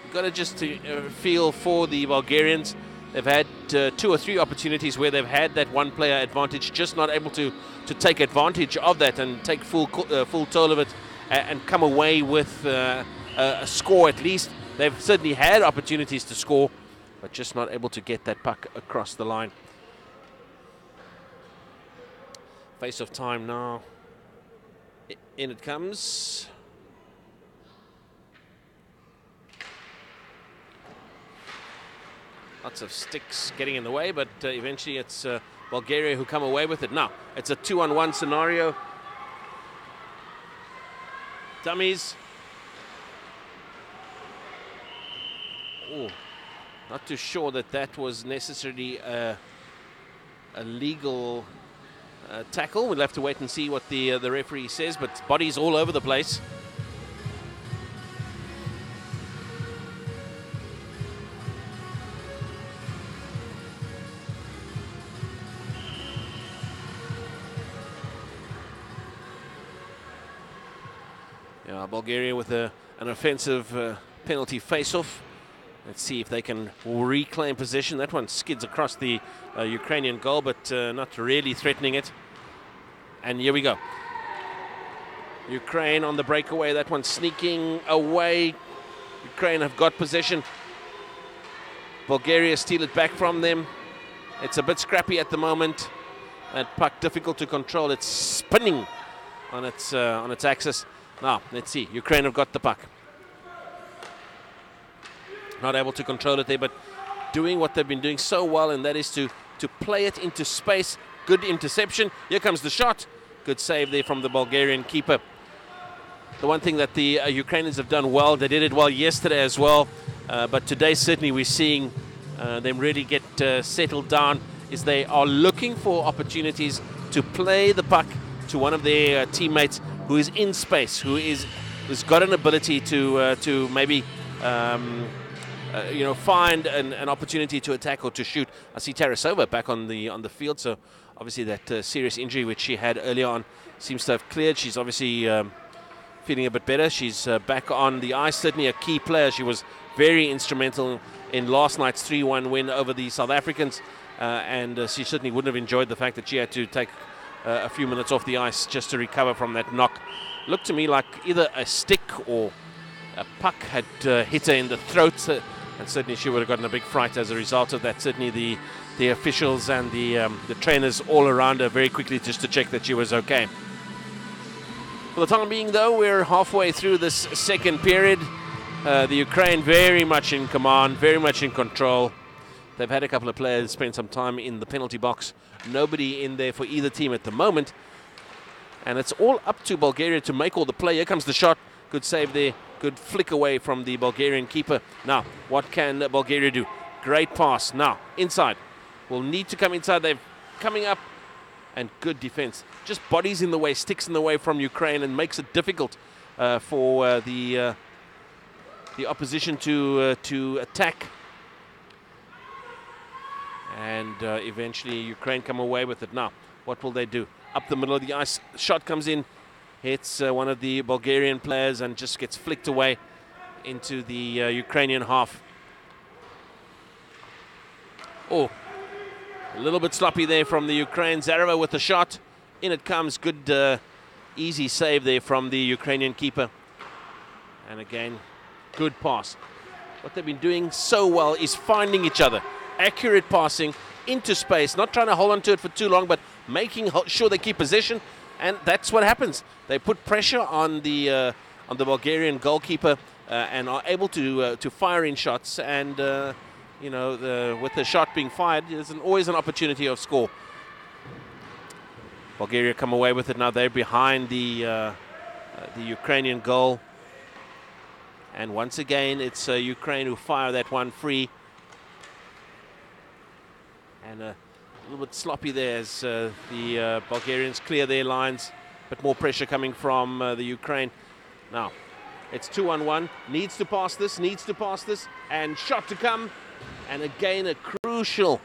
You've got to just feel for the Bulgarians. They've had 2 or 3 opportunities where they've had that one-player advantage, just not able to take advantage of that and take full toll of it. And come away with a score at least. They've certainly had opportunities to score, but just not able to get that puck across the line. Face-off time now. In it comes. Lots of sticks getting in the way, but eventually it's Bulgaria who come away with it. Now, it's a 2-on-1 scenario. Dummies. Oh, not too sure that was necessarily a legal tackle. We'll have to wait and see what the referee says, but bodies all over the place. Bulgaria with an offensive penalty face-off. Let's see if they can reclaim possession. That one skids across the Ukrainian goal, but not really threatening it. And here we go. Ukraine on the breakaway. That one sneaking away. Ukraine have got possession. Bulgaria steal it back from them. It's a bit scrappy at the moment. That puck difficult to control. It's spinning on its axis. Now, let's see. Ukraine have got the puck. Not able to control it there, but doing what they've been doing so well, and that is to play it into space. Good interception. Here comes the shot. Good save there from the Bulgarian keeper. The one thing that the Ukrainians have done well, they did it well yesterday as well, but today certainly we're seeing them really get settled down, is they are looking for opportunities to play the puck to one of their teammates who is in space, who is who's got an ability to maybe find an opportunity to attack or to shoot. I see Tarasova back on the field, so obviously that serious injury which she had earlier on seems to have cleared. She's obviously feeling a bit better. She's back on the ice, certainly a key player. She was very instrumental in last night's 3-1 win over the South Africans, and she certainly wouldn't have enjoyed the fact that she had to take a few minutes off the ice just to recover from that knock. Looked to me like either a stick or a puck had hit her in the throat, and certainly she would have gotten a big fright as a result of that. Certainly the officials and the trainers all around her very quickly just to check that she was okay. For the time being, though, we're halfway through this second period. The Ukraine very much in command, very much in control. They've had a couple of players spend some time in the penalty box. Nobody in there for either team at the moment. And it's all up to Bulgaria to make all the play. Here comes the shot. Good save there. Good flick away from the Bulgarian keeper. Now, what can Bulgaria do? Great pass. Now, inside. Will need to come inside. They're coming up. And good defense. Just bodies in the way, sticks in the way from Ukraine, and makes it difficult for the opposition to attack. And eventually Ukraine come away with it. Now, what will they do? Up the middle of the ice, shot comes in, hits one of the Bulgarian players and just gets flicked away into the Ukrainian half. Oh, a little bit sloppy there from the Ukraine. Zareva with the shot. In it comes. Good, easy save there from the Ukrainian keeper. And again, good pass. What they've been doing so well is finding each other. Accurate passing into space, not trying to hold on to it for too long, but making sure they keep possession, and that's what happens. They put pressure on the Bulgarian goalkeeper and are able to fire in shots. And with the shot being fired, there's always an opportunity of score. Bulgaria come away with it now. They're behind the Ukrainian goal, and once again it's Ukraine who fire that one free. And a little bit sloppy there as the Bulgarians clear their lines. But more pressure coming from the Ukraine. Now, it's 2-on-1. Needs to pass this, and shot to come. And again, a crucial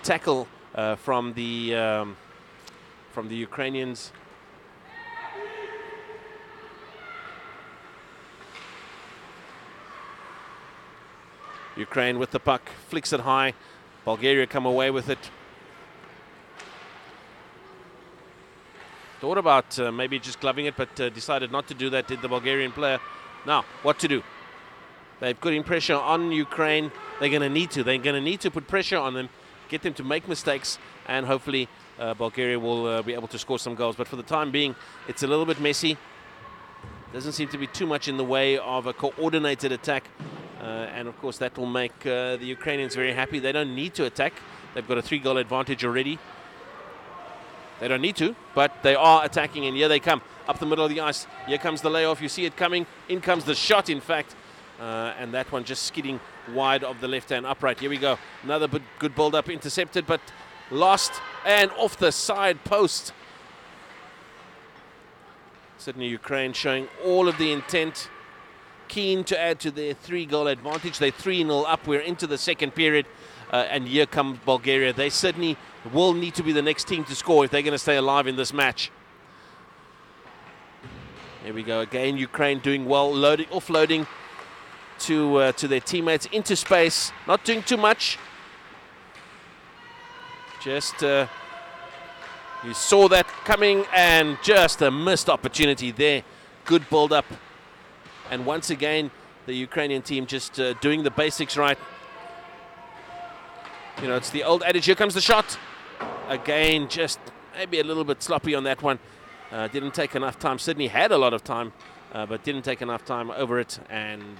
tackle from the Ukrainians. Ukraine with the puck, flicks it high. Bulgaria come away with it. Thought about maybe just gloving it, but decided not to do that, did the Bulgarian player. Now, what to do? They've put in pressure on Ukraine. They're going to need to. They're going to need to put pressure on them, get them to make mistakes, and hopefully Bulgaria will be able to score some goals. But for the time being, it's a little bit messy. Doesn't seem to be too much in the way of a coordinated attack. And of course that will make the Ukrainians very happy. They don't need to attack. They've got a 3-goal advantage already. They don't need to, but they are attacking, and here they come. Up the middle of the ice. Here comes the layoff. You see it coming. In comes the shot, in fact. And that one just skidding wide of the left-hand upright. Here we go. Another good build-up, intercepted, but lost and off the side post. Certainly Ukraine showing all of the intent. Keen to add to their 3-goal advantage. They're 3-0 up. We're into the second period. And here comes Bulgaria. They certainly will need to be the next team to score if they're going to stay alive in this match. Here we go again. Ukraine doing well, offloading to their teammates into space. Not doing too much. Just you saw that coming, and just a missed opportunity there. Good build-up. And once again, the Ukrainian team just doing the basics right. You know, it's the old adage, here comes the shot. Again, just maybe a little bit sloppy on that one. Didn't take enough time. Sydney had a lot of time, but didn't take enough time over it. And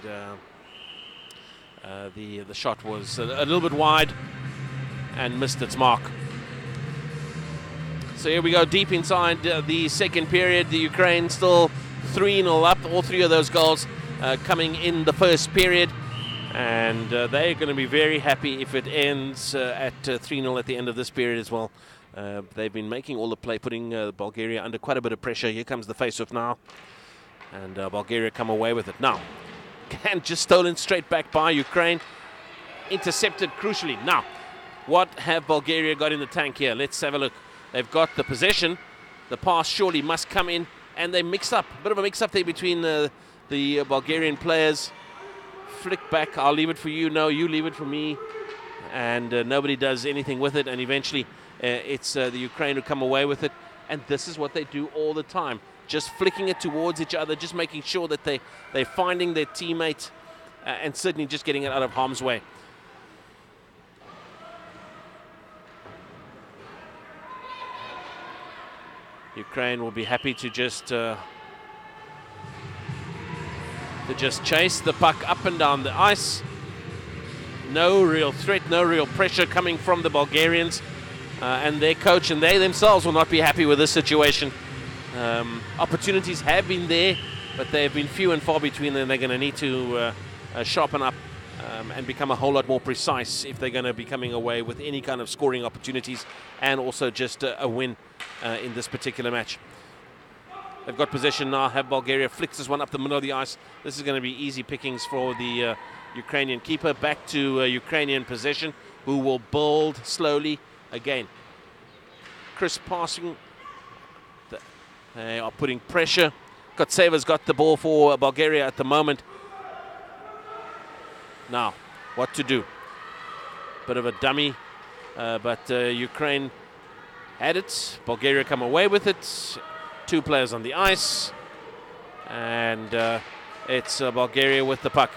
the shot was a little bit wide and missed its mark. So here we go, deep inside the second period. The Ukraine still 3-0 up. All three of those goals coming in the first period. And they're going to be very happy if it ends at 3-0 at the end of this period as well. They've been making all the play, putting Bulgaria under quite a bit of pressure. Here comes the face-off now. And Bulgaria come away with it. Now, and just stolen straight back by Ukraine. Intercepted crucially. Now, what have Bulgaria got in the tank here? Let's have a look. They've got the possession. The pass surely must come in. And they mix up. A bit of a mix-up there between the Bulgarian players. Flick back. I'll leave it for you. No, you leave it for me. And nobody does anything with it. And eventually, it's the Ukraine who come away with it. And this is what they do all the time. Just flicking it towards each other, just making sure that they're finding their teammate and certainly just getting it out of harm's way. Ukraine will be happy to just chase the puck up and down the ice. No real threat, no real pressure coming from the Bulgarians. And their coach and they themselves will not be happy with this situation. Opportunities have been there, but they have been few and far between, and they're going to need to sharpen up and become a whole lot more precise if they're going to be coming away with any kind of scoring opportunities and also just a win in this particular match. They've got possession now, have Bulgaria, flicks this one up the middle of the ice. This is going to be easy pickings for the Ukrainian keeper. Back to Ukrainian possession, who will build slowly again. Crisp passing. They are putting pressure. Kotseva's got the ball for Bulgaria at the moment. Now, what to do? Bit of a dummy, but Ukraine had it. Bulgaria come away with it. Two players on the ice. And it's Bulgaria with the puck.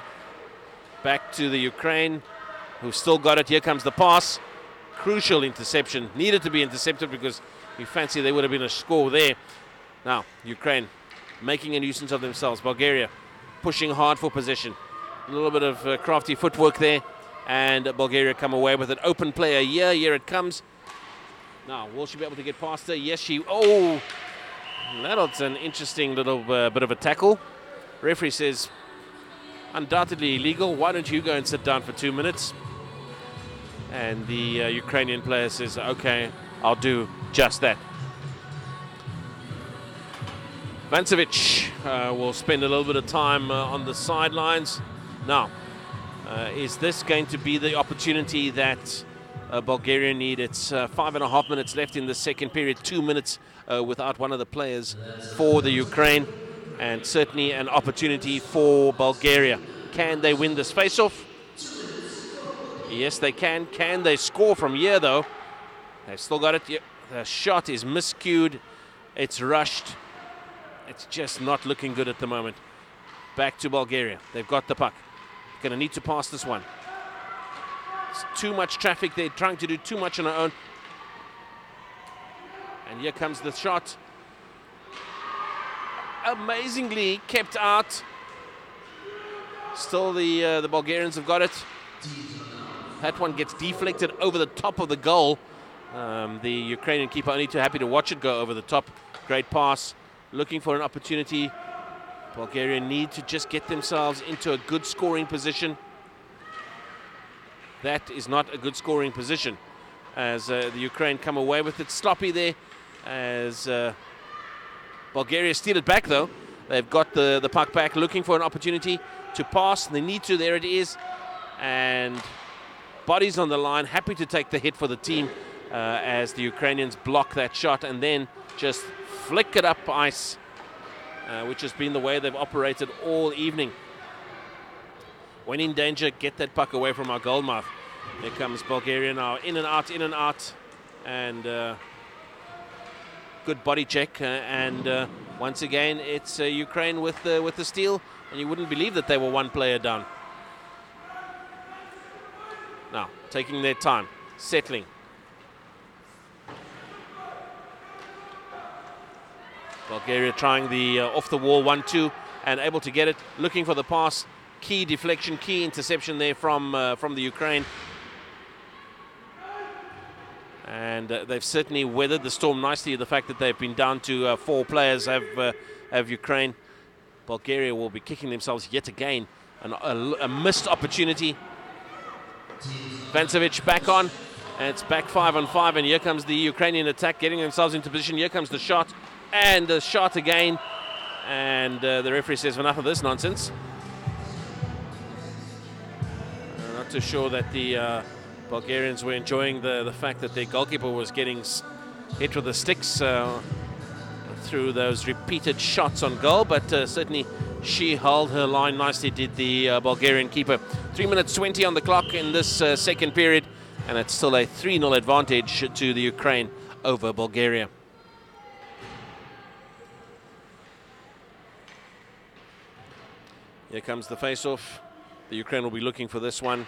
Back to the Ukraine, who've still got it. Here comes the pass. Crucial interception. Needed to be intercepted because you fancy there would have been a score there. Now, Ukraine making a nuisance of themselves. Bulgaria pushing hard for possession. A little bit of crafty footwork there. And Bulgaria come away with it. Open player here. Here it comes. Now, will she be able to get past her? Yes, she... Oh! That's an interesting little bit of a tackle. Referee says, undoubtedly illegal. Why don't you go and sit down for 2 minutes? And the Ukrainian player says, okay, I'll do just that. Vancevic will spend a little bit of time on the sidelines. Now, is this going to be the opportunity that Bulgaria need? It's 5.5 minutes left in the second period, 2 minutes without one of the players for the Ukraine, and certainly an opportunity for Bulgaria. Can they win this face-off? Yes, they can. Can they score from here, though? They've still got it. The shot is miscued. It's rushed. It's just not looking good at the moment. Back to Bulgaria. They've got the puck. Going to need to pass this one. It's too much traffic. They're trying to do too much on their own. And here comes the shot. Amazingly kept out. Still the Bulgarians have got it. That one gets deflected over the top of the goal. The Ukrainian keeper only too happy to watch it go over the top. Great pass. Looking for an opportunity. Bulgaria need to just get themselves into a good scoring position. That is not a good scoring position. As the Ukraine come away with it. Sloppy there. As Bulgaria steal it back, though. They've got the puck back, looking for an opportunity to pass. They need to. There it is. And bodies on the line, happy to take the hit for the team as the Ukrainians block that shot and then just flick it up ice, which has been the way they've operated all evening. When in danger, get that puck away from our goalmouth. Here comes Bulgaria now, in and out, and good body check. And once again, it's Ukraine with the steal, and you wouldn't believe that they were one player down. Now, taking their time, settling. Bulgaria trying the off-the-wall 1-2 and able to get it, looking for the pass. Key deflection, key interception there from the Ukraine. And they've certainly weathered the storm nicely. The fact that they've been down to 4 players have Ukraine. Bulgaria will be kicking themselves yet again. A missed opportunity. Vancevic back on, and it's back 5-on-5, and here comes the Ukrainian attack, getting themselves into position. Here comes the shot, and the shot again. And the referee says, enough of this nonsense. Not too sure that the Bulgarians were enjoying the fact that their goalkeeper was getting hit with the sticks through those repeated shots on goal, but certainly she held her line nicely, did the Bulgarian keeper. 3 minutes 20 on the clock in this second period, and it's still a 3-0 advantage to the Ukraine over Bulgaria. Here comes the face-off. The Ukraine will be looking for this one.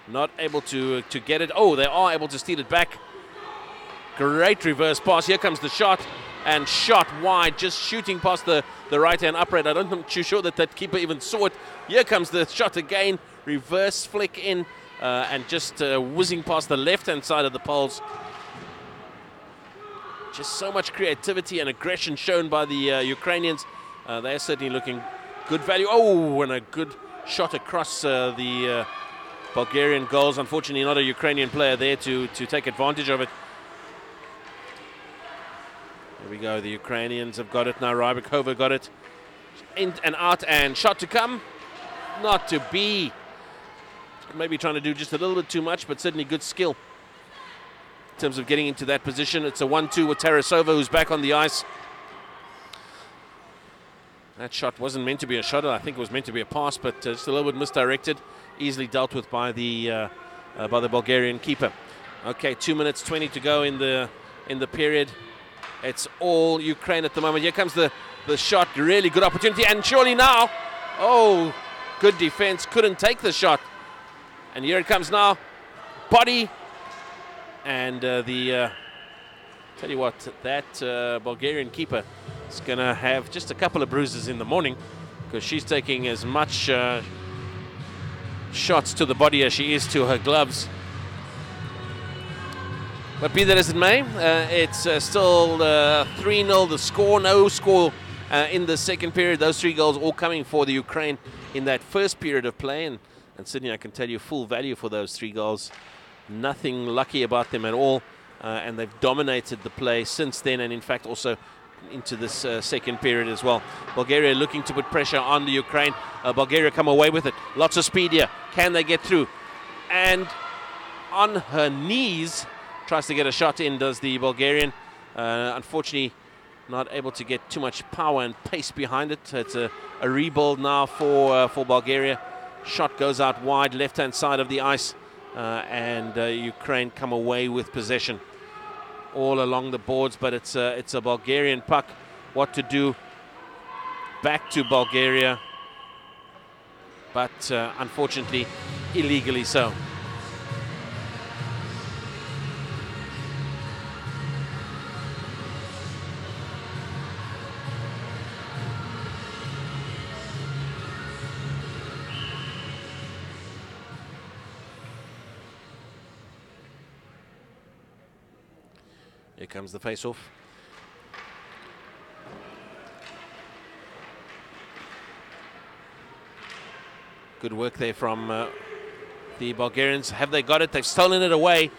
Not able to get it. Oh, they are able to steal it back. Great reverse pass. Here comes the shot, and shot wide, just shooting past the right-hand upright. I don't think too sure that keeper even saw it. Here comes the shot again. Reverse flick in, and just whizzing past the left-hand side of the poles. Just so much creativity and aggression shown by the Ukrainians. They're certainly looking good value. Oh, and a good shot across the Bulgarian goals. Unfortunately, not a Ukrainian player there to take advantage of it. There we go. The Ukrainians have got it now. Rybakova got it. In and out, and shot to come. Not to be. Maybe trying to do just a little bit too much, but certainly good skill in terms of getting into that position. It's a 1-2 with Tarasova, who's back on the ice. That shot wasn't meant to be a shot. I think it was meant to be a pass, but just a little bit misdirected. Easily dealt with by the Bulgarian keeper. Okay, 2 minutes 20 to go in the period. It's all Ukraine at the moment. Here comes the shot. Really good opportunity, and surely now. Oh, good defense. Couldn't take the shot. And here it comes now. Body. And tell you what, that Bulgarian keeper is going to have just a couple of bruises in the morning, because she's taking as much shots to the body as she is to her gloves. But be that as it may, it's still 3-0 the score. No score in the second period. Those 3 goals all coming for the Ukraine in that first period of play. And Sydney, I can tell you, full value for those 3 goals. Nothing lucky about them at all. And they've dominated the play since then, and in fact also into this second period as well. Bulgaria looking to put pressure on the Ukraine. Bulgaria come away with it. Lots of speed here. Can they get through? And on her knees, tries to get a shot in, does the Bulgarian. Unfortunately, not able to get too much power and pace behind it. It's a rebuild now for Bulgaria. Shot goes out wide, left-hand side of the ice, and Ukraine come away with possession all along the boards. But it's a Bulgarian puck. What to do? Back to Bulgaria, but unfortunately, illegally so. Here comes the face-off. Good work there from the Bulgarians. Have they got it? They've stolen it away.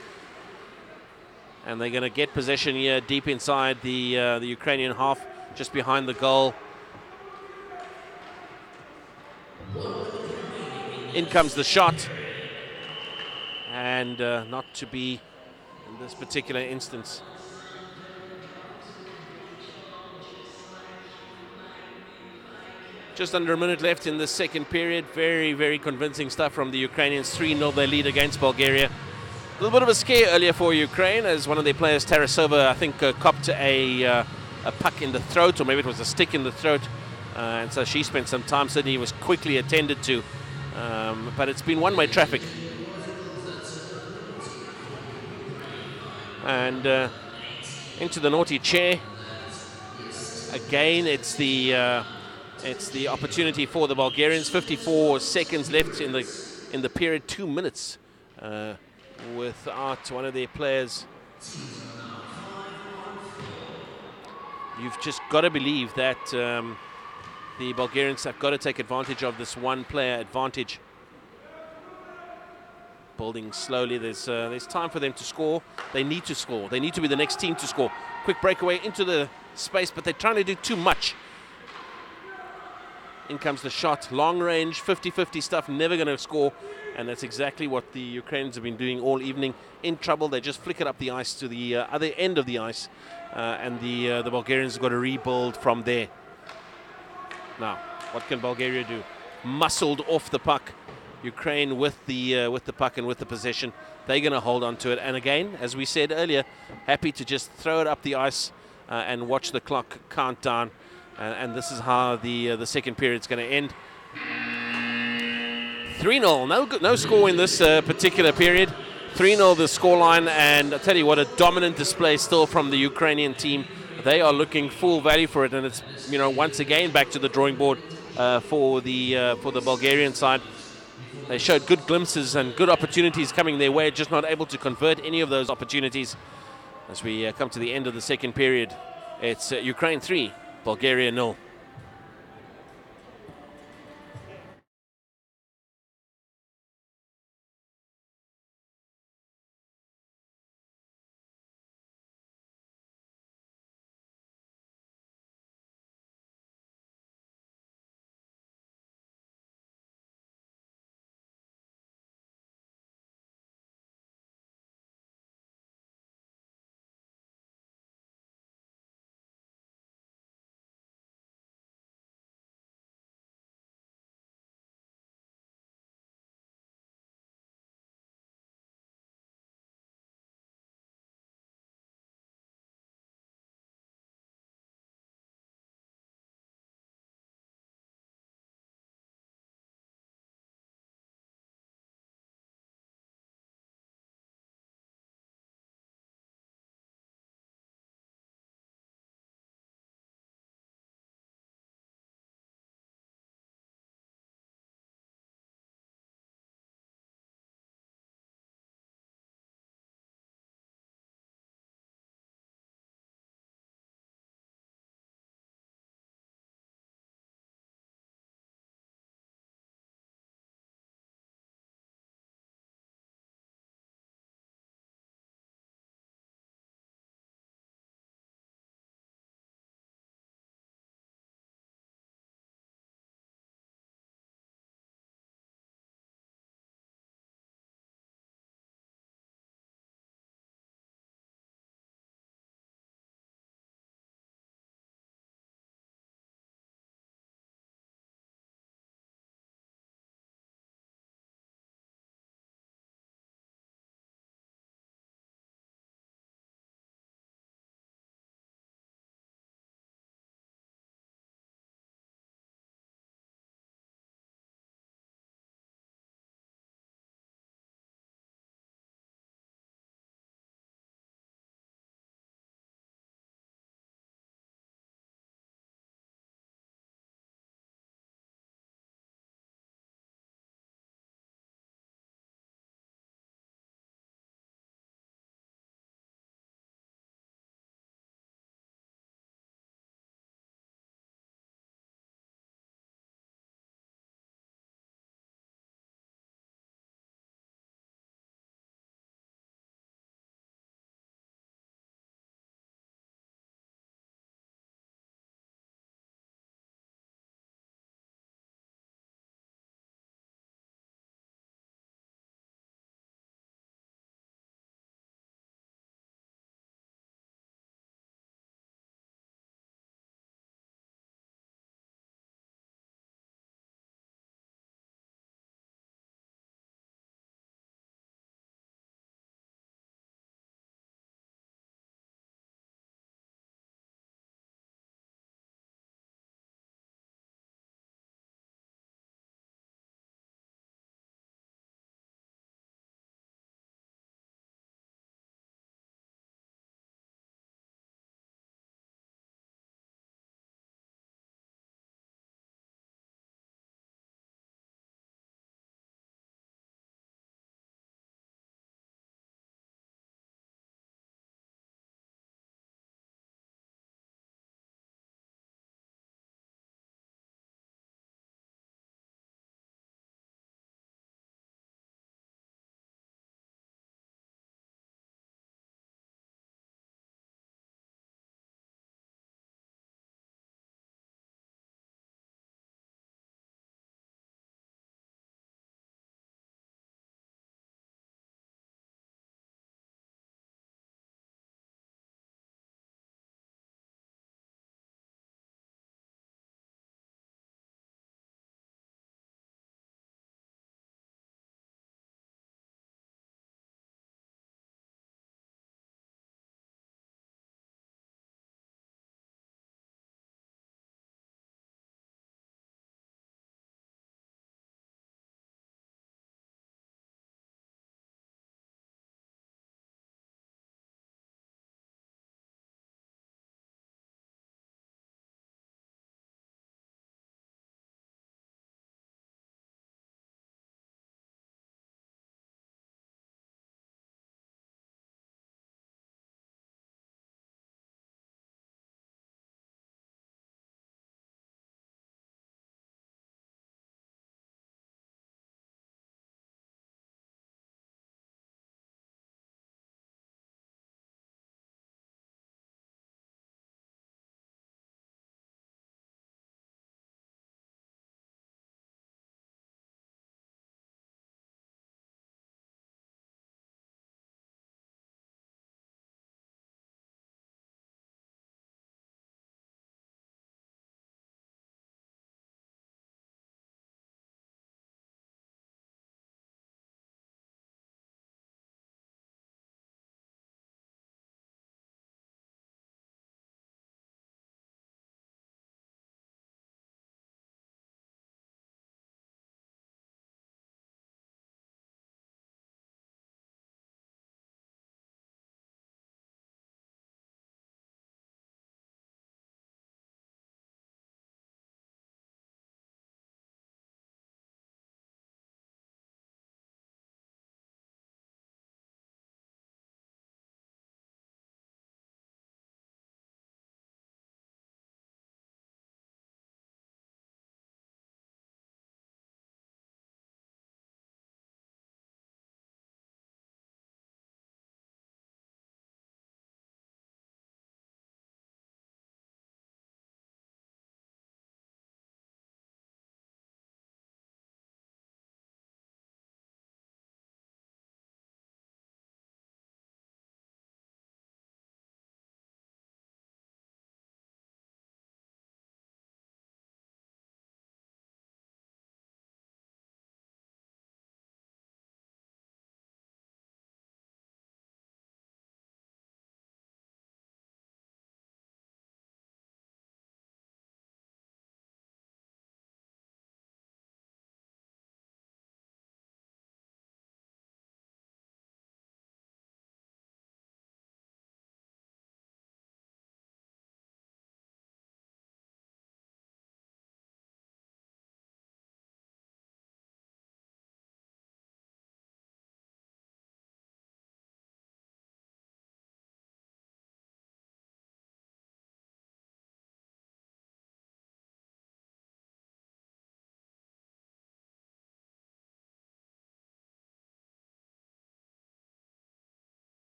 And they're going to get possession here deep inside the Ukrainian half, just behind the goal. In comes the shot. And not to be in this particular instance. Just under a minute left in the second period. Very, very convincing stuff from the Ukrainians. 3-0 their lead against Bulgaria. A little bit of a scare earlier for Ukraine, as one of their players, Tarasova, I think copped a puck in the throat, or maybe it was a stick in the throat. And so she spent some time. Sydney was quickly attended to. But it's been one-way traffic. And into the naughty chair. Again, it's the opportunity for the Bulgarians. 54 seconds left in the period. 2 minutes without one of their players. You've just got to believe that the Bulgarians have got to take advantage of this one-player advantage. Building slowly. There's time for them to score. They need to score. They need to be the next team to score. Quick breakaway into the space, but they're trying to do too much. In comes the shot, long range, 50-50 stuff, never going to score. And that's exactly what the Ukrainians have been doing all evening. In trouble, they just flick it up the ice to the other end of the ice. And the Bulgarians have got to rebuild from there. Now, what can Bulgaria do? Muscled off the puck. Ukraine with the puck and with the possession. They're going to hold on to it. And again, as we said earlier, happy to just throw it up the ice and watch the clock count down. And this is how the second period is going to end. 3-0. No score in this particular period. 3-0 the scoreline, and I tell you what, a dominant display still from the Ukrainian team. They are looking full value for it, and it's once again back to the drawing board for the Bulgarian side. They showed good glimpses and good opportunities coming their way, just not able to convert any of those opportunities. As we come to the end of the second period, it's Ukraine 3, Bulgaria 0.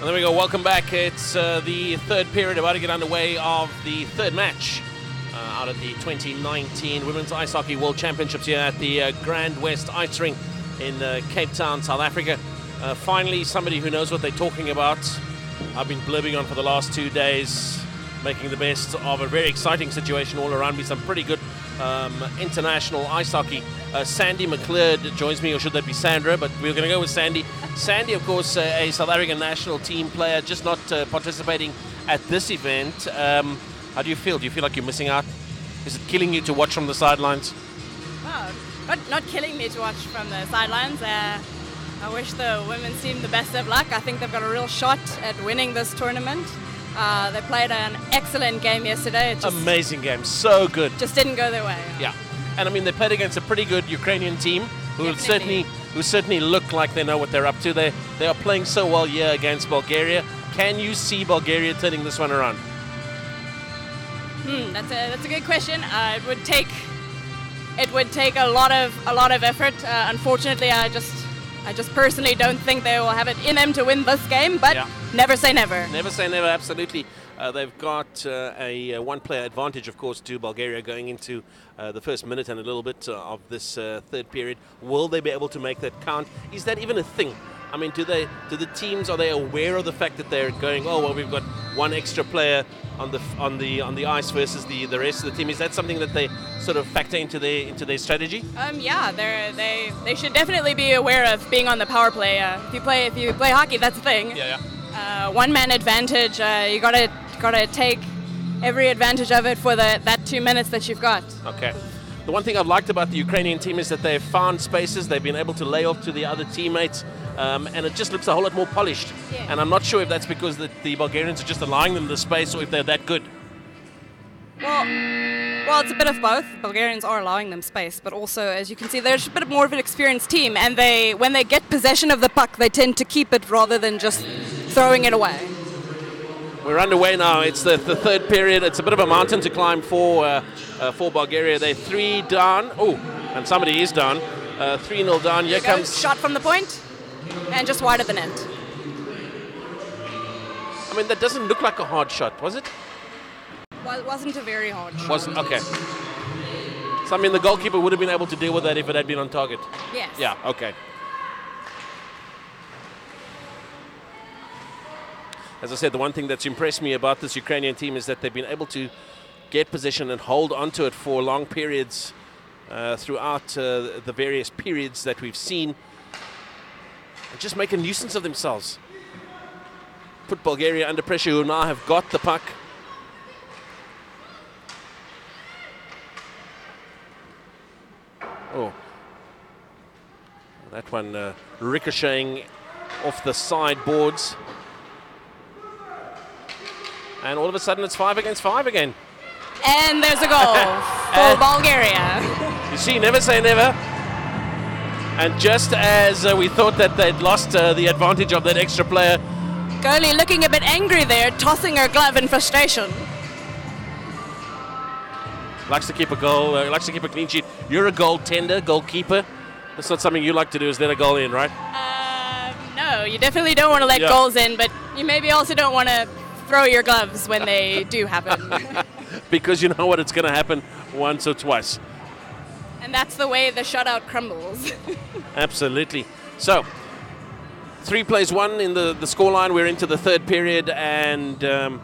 And there we go, welcome back. It's the third period, about to get underway of the third match out of the 2019 Women's Ice Hockey World Championships here at the Grand West Ice Ring in Cape Town, South Africa. Finally, somebody who knows what they're talking about. I've been blibbing on for the last 2 days, making the best of a very exciting situation all around me. Some pretty good international ice hockey. Sandy McLeod joins me, or should that be Sandra? But we're going to go with Sandy. Sandy, of course, a South African national team player, just not participating at this event. How do you feel? Do you feel like you're missing out? Is it killing you to watch from the sidelines? Well, not killing me to watch from the sidelines. I wish the women's team the best of luck. I think they've got a real shot at winning this tournament. They played an excellent game yesterday. Amazing game, so good. Just didn't go their way. Yeah, and I mean they played against a pretty good Ukrainian team who certainly look like they know what they're up to. They are playing so well here against Bulgaria. Can you see Bulgaria turning this one around? That's a good question. It would take a lot of effort. Unfortunately, I just personally don't think they will have it in them to win this game, but never say never. Never say never, absolutely. They've got a one-player advantage, of course, to Bulgaria going into the first minute and a little bit of this third period. Will they be able to make that count? Is that even a thing? I mean, do the teams, are they aware of the fact that they're going, oh well, we've got one extra player on the ice versus the rest of the team? Is that something that they sort of factor into their strategy? Yeah, they should definitely be aware of being on the power play. If you play hockey, that's the thing. Yeah. One-man advantage. You gotta take every advantage of it for that 2 minutes that you've got. Okay. The one thing I've liked about the Ukrainian team is that they've found spaces. They've been able to lay off to the other teammates. And it just looks a whole lot more polished. Yeah. And I'm not sure if that's because the Bulgarians are just allowing them the space or if they're that good. Well, it's a bit of both. Bulgarians are allowing them space, but also, as you can see, they're just a bit more of an experienced team. And when they get possession of the puck, they tend to keep it rather than just throwing it away. We're underway now. It's the third period. It's a bit of a mountain to climb for Bulgaria. They're 3 down. Oh, and somebody is down. 3-0 down. Here comes shot from the point. And just wide of the net. I mean, that doesn't look like a hard shot, was it? Well, it wasn't a very hard shot. Wasn't? Okay. So, I mean, the goalkeeper would have been able to deal with that if it had been on target? Yes. Yeah, okay. As I said, the one thing that's impressed me about this Ukrainian team is that they've been able to get possession and hold onto it for long periods throughout the various periods that we've seen. And just make a nuisance of themselves. Put Bulgaria under pressure, who now have got the puck. Oh. That one ricocheting off the sideboards. And all of a sudden it's 5 against 5 again. And there's a goal for Bulgaria. You see, never say never. And just as we thought that they'd lost the advantage of that extra player. Goalie looking a bit angry there, tossing her glove in frustration. Likes to keep a goal, likes to keep a clean sheet. You're a goalkeeper. That's not something you like to do, is let a goal in, right? No, you definitely don't want to let goals in, but you maybe also don't want to throw your gloves when they do happen. Because you know what, it's going to happen once or twice. And that's the way the shutout crumbles. Absolutely. So, 3-1 in the scoreline. We're into the third period, and the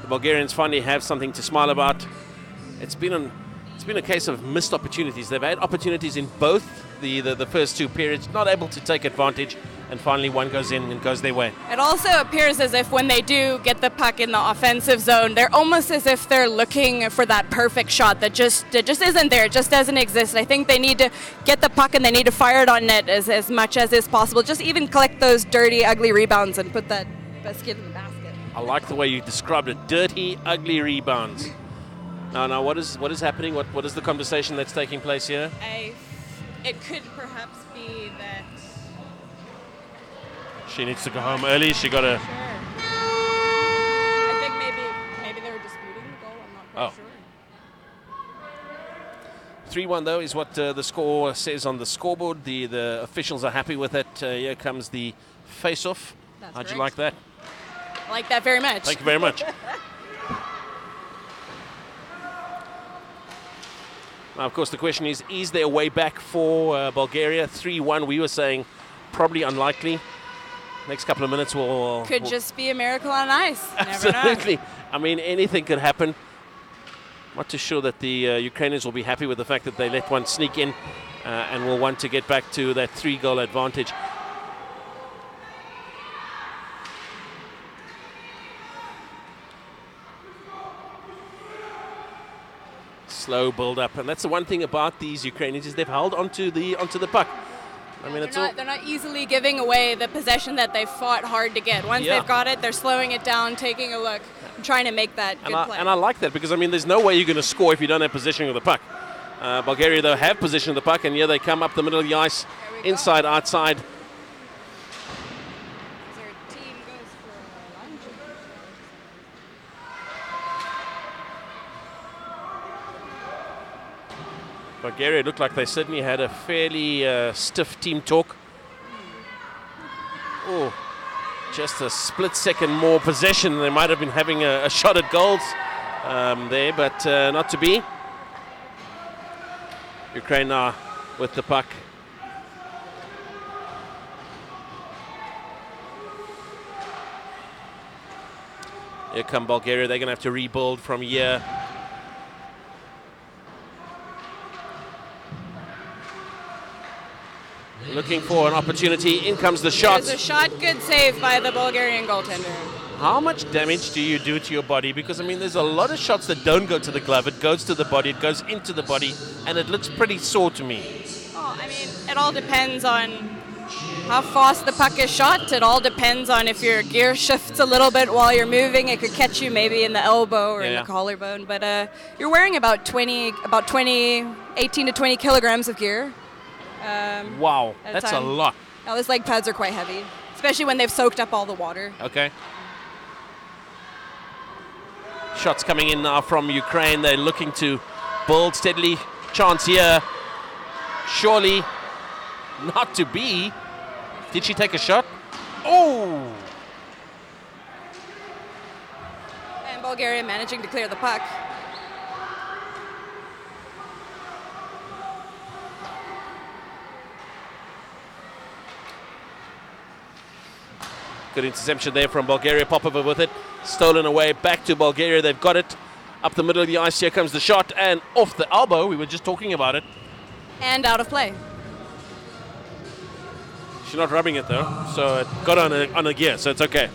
Bulgarians finally have something to smile about. It's been a case of missed opportunities. They've had opportunities in both the first 2 periods, not able to take advantage, and finally one goes in and goes their way. It also appears as if when they do get the puck in the offensive zone, they're almost as if they're looking for that perfect shot that just isn't there, just doesn't exist. I think they need to get the puck and they need to fire it on net as much as is possible. Just even collect those dirty, ugly rebounds and put that basket in the basket. I like the way you described it. Dirty, ugly rebounds. Now, what is happening? What is the conversation that's taking place here? It could perhaps be that she needs to go home early. She got to. Sure. I think maybe they were disputing the goal. I'm not quite sure. 3-1 though is what the score says on the scoreboard. The officials are happy with it. Here comes the face-off. That's How'd you correct. like that? I like that very much. Thank you very much. Now, of course, the question is there a way back for Bulgaria? 3-1, we were saying probably unlikely. Next couple of minutes will... Could just be a miracle on ice. Absolutely. I mean, anything could happen. Not too sure that the Ukrainians will be happy with the fact that they let one sneak in and will want to get back to that 3-goal advantage. Slow build up, and that's the one thing about these Ukrainians is they've held onto the puck. I mean, they're not easily giving away the possession that they've fought hard to get. Once they've got it, they're slowing it down, taking a look, and trying to make that good play. And I like that because, I mean, there's no way you're going to score if you don't have possession of the puck. Bulgaria, though, have possession of the puck, and here they come up the middle of the ice, inside, outside. Bulgaria looked like they certainly had a fairly stiff team talk. Oh, just a split second more possession. They might have been having a shot at goals there, but not to be. Ukraine now with the puck. Here come Bulgaria. They're going to have to rebuild from here. Looking for an opportunity. In comes the shot. There's a shot. Good save by the Bulgarian goaltender. How much damage do you do to your body? Because, I mean, there's a lot of shots that don't go to the glove. It goes to the body. It goes into the body. And it looks pretty sore to me. Oh, I mean, it all depends on how fast the puck is shot. It all depends on if your gear shifts a little bit while you're moving. It could catch you maybe in the elbow or in the collarbone. But you're wearing about 18 to 20 kilograms of gear. Wow, that's a lot. Now, those leg pads are quite heavy, especially when they've soaked up all the water. Okay. Shots coming in now from Ukraine. They're looking to build steadily. Chance here. Surely not to be. Did she take a shot? Oh! And Bulgaria managing to clear the puck. Good interception there from Bulgaria. Popova with it. Stolen away. Back to Bulgaria. They've got it. Up the middle of the ice. Here comes the shot. And off the elbow. We were just talking about it. And out of play. She's not rubbing it, though. So it got on a gear. So it's okay.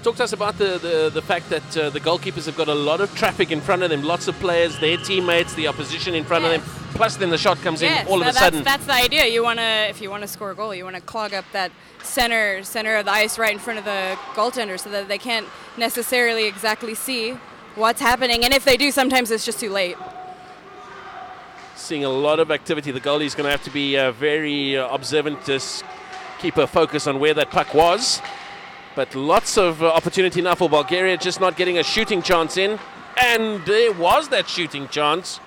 Talk to us about the fact that the goalkeepers have got a lot of traffic in front of them. Lots of players, their teammates, the opposition in front of them. Plus, then the shot comes in all of a sudden. That's the idea. If you want to score a goal, you want to clog up that center of the ice right in front of the goaltender so that they can't necessarily exactly see what's happening. And if they do, sometimes it's just too late. Seeing a lot of activity. The goalie's going to have to be very observant to keep a focus on where that puck was. But lots of opportunity now for Bulgaria, just not getting a shooting chance in. And there was that shooting chance.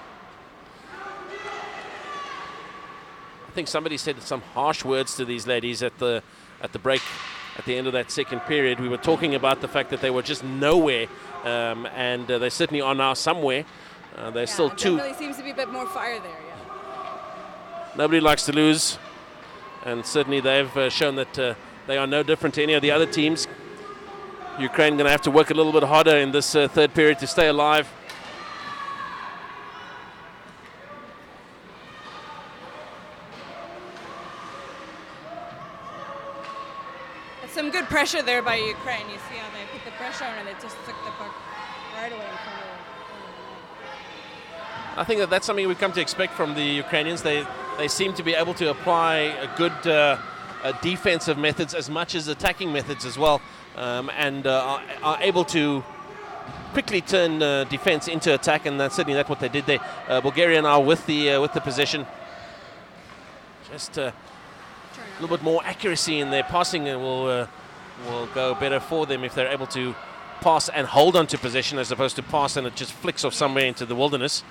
I think somebody said some harsh words to these ladies at the break, at the end of that second period. We were talking about the fact that they were just nowhere, and they certainly are now somewhere. They're still two. There definitely seems to be a bit more fire there, yeah. Nobody likes to lose, and certainly they've shown that they are no different to any of the other teams. Ukraine going to have to work a little bit harder in this third period to stay alive. Some good pressure there by Ukraine. You see how they put the pressure on and they just took the puck right away in front of them. I think that's something we've come to expect from the Ukrainians. They seem to be able to apply a good defensive methods as much as attacking methods as well, and are able to quickly turn defense into attack, and certainly that's what they did there. Bulgaria now with the possession. Just a little bit more accuracy in their passing will go better for them if they're able to pass and hold on to possession as opposed to pass and it just flicks off somewhere into the wilderness.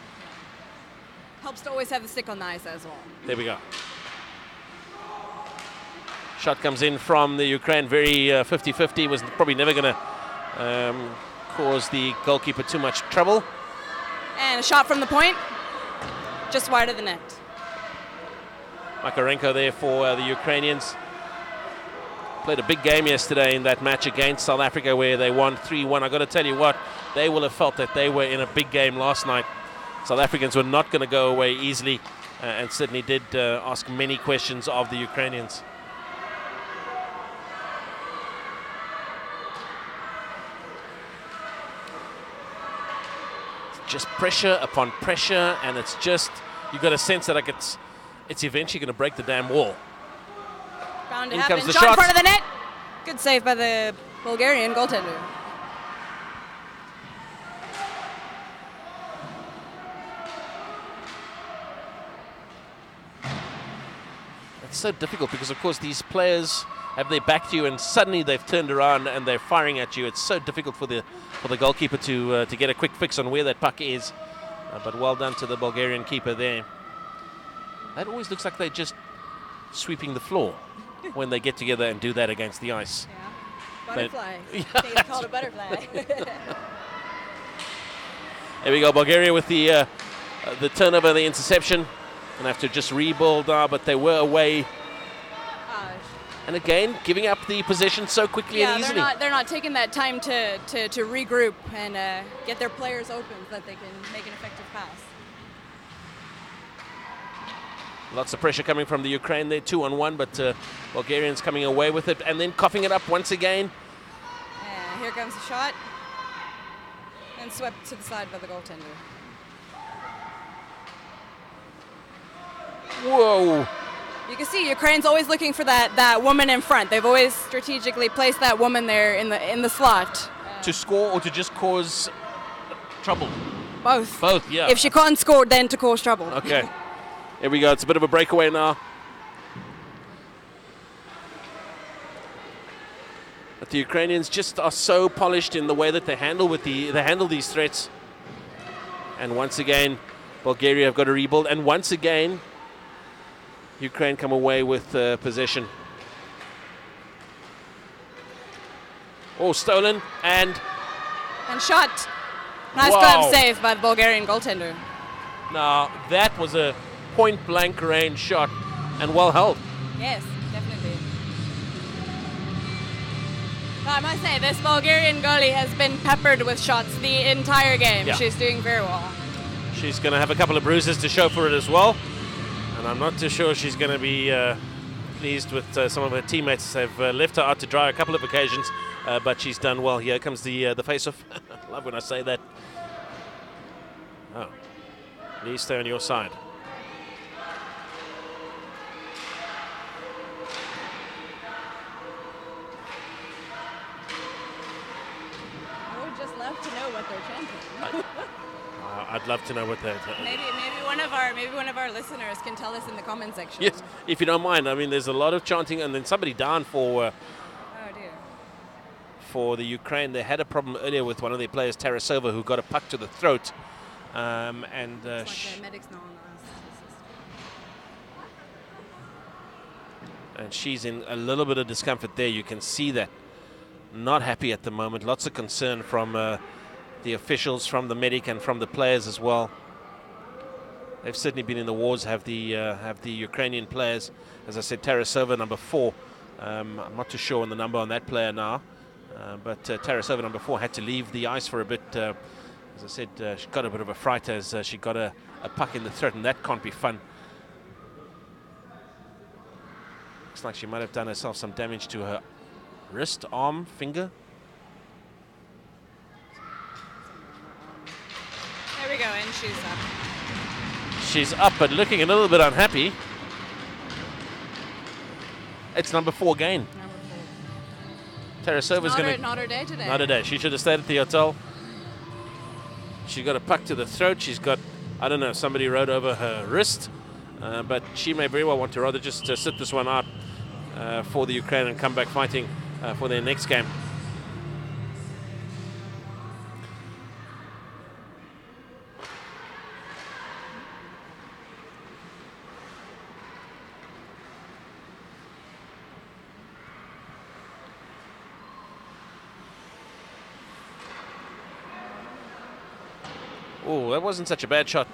Helps to always have the stick on the ice as well. There we go. Shot comes in from the Ukraine, very 50-50, was probably never going to cause the goalkeeper too much trouble. And a shot from the point, just wide of the net. Makarenko there for the Ukrainians. Played a big game yesterday in that match against South Africa where they won 3-1. I got to tell you what, they will have felt that they were in a big game last night. South Africans were not going to go away easily and certainly did ask many questions of the Ukrainians. Just pressure upon pressure, and it's just, you've got a sense that like it's eventually going to break the damn wall. Bound to In happen. comes the Shot in shot. front of the net. Good save by the Bulgarian goaltender. It's so difficult because, of course, these players have their back to you, and suddenly they've turned around and they're firing at you. It's so difficult for the goalkeeper to get a quick fix on where that puck is. But well done to the Bulgarian keeper there. That always looks like they're just sweeping the floor when they get together and do that against the ice. Yeah. Butterfly. Yeah. I think it's called a butterfly. There we go, Bulgaria with the turnover, the interception. And have to just rebuild, but they were away. And again, giving up the possession so quickly and easily. They're not taking that time to regroup and get their players open so that they can make an effective pass. Lots of pressure coming from the Ukraine there, 2-on-1, but Bulgarians coming away with it and then coughing it up once again. And here comes the shot. And swept to the side by the goaltender. Whoa! You can see Ukraine's always looking for that woman in front. They've always strategically placed that woman there in the slot. To score or to just cause trouble? Both. Both, yeah. If she can't score, then to cause trouble. Okay. Here we go. It's a bit of a breakaway now. But the Ukrainians just are so polished in the way that they handle these threats. And once again, Bulgaria have got to rebuild. And once again, Ukraine come away with possession. Oh, stolen and shot. Nice wow. glove save by the Bulgarian goaltender. Now, that was a point-blank range shot and well held. Yes, definitely. But I must say, this Bulgarian goalie has been peppered with shots the entire game. Yeah. She's doing very well. She's going to have a couple of bruises to show for it as well. And I'm not too sure she's going to be pleased with some of her teammates. They've left her out to dry a couple of occasions, but she's done well. Here comes the face-off. Love when I say that. Oh, please stay on your side. I would just love to know what they're chanting. I'd love to know what they're... Maybe one of our listeners can tell us in the comment section. Yes, if you don't mind. I mean, there's a lot of chanting, and then somebody down for Oh dear. for the Ukraine. They had a problem earlier with one of their players, Tarasova, who got a puck to the throat. And It's like the medics now on us. and she's in a little bit of discomfort there. You can see that. Not happy at the moment. Lots of concern from the officials, from the medic, and from the players as well. They've certainly been in the wars, have the Ukrainian players. As I said, Tarasova, number 4. I'm not too sure on the number on that player now. But Tarasova, number 4, had to leave the ice for a bit. As I said, she got a bit of a fright as she got a puck in the throat, and that can't be fun. Looks like she might have done herself some damage to her wrist, arm, finger. There we go, and she's up. She's up, but looking a little bit unhappy. It's number 4 gain. Number 4. Tarasova's going to... Not her day today. Not her day. She should have stayed at the hotel. She got a puck to the throat. She's got, I don't know, somebody rode over her wrist. But she may very well want to rather just sit this one out for the Ukraine and come back fighting for their next game. Oh, that wasn't such a bad shot.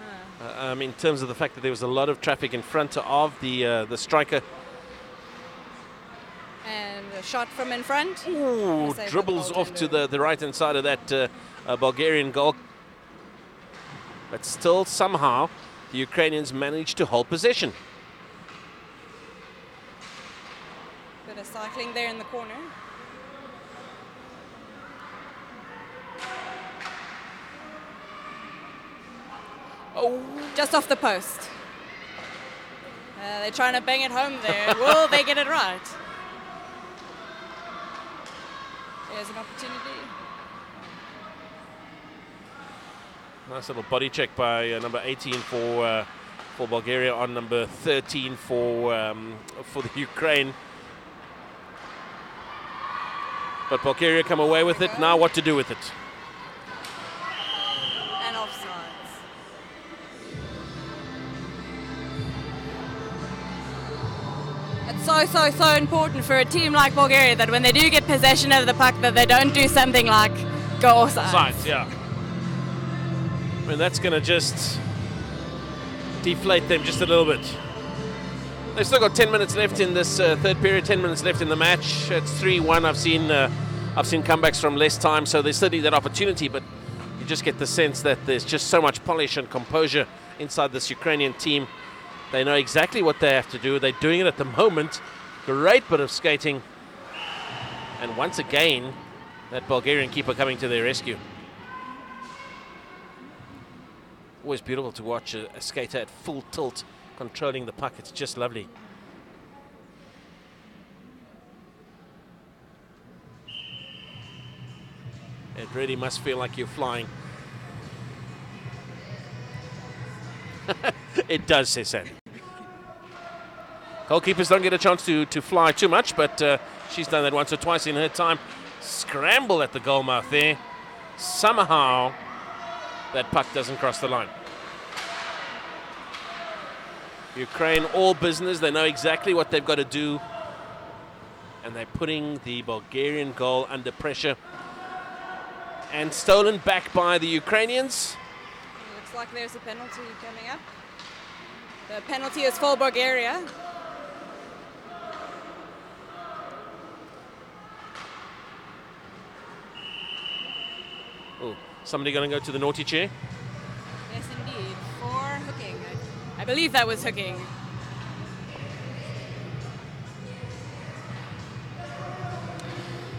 In terms of the fact that there was a lot of traffic in front of the striker. And a shot from in front. Ooh, dribbles off to the right-hand side of that Bulgarian goal. But still, somehow, the Ukrainians managed to hold possession. Bit of cycling there in the corner. Oh, just off the post. They're trying to bang it home there. Will they get it right? There's an opportunity. Nice little body check by number 18 for Bulgaria on number 13 for the Ukraine. But Bulgaria come away with it. Now what to do with it? And offsides. It's so important for a team like Bulgaria that when they do get possession of the puck, that they don't do something like go offsides. Offsides, yeah. I mean, that's going to just deflate them just a little bit. They've still got 10 minutes left in this third period, 10 minutes left in the match. It's 3-1. I've seen comebacks from less time, so there's certainly that opportunity, but you just get the sense that there's just so much polish and composure inside this Ukrainian team. They know exactly what they have to do. They're doing it at the moment. Great bit of skating. And once again, that Bulgarian keeper coming to their rescue. Always beautiful to watch a skater at full tilt controlling the puck. It's just lovely. It really must feel like you're flying. It does, says Sandy. Goalkeepers don't get a chance to fly too much, but she's done that once or twice in her time. Scramble at the goal mouth there. Somehow that puck doesn't cross the line. Ukraine all business. They know exactly what they've got to do. And they're putting the Bulgarian goal under pressure. And stolen back by the Ukrainians. Looks like there's a penalty coming up. The penalty is for Bulgaria. Oh, somebody going to go to the naughty chair? Yes, indeed. For hooking. I believe that was hooking.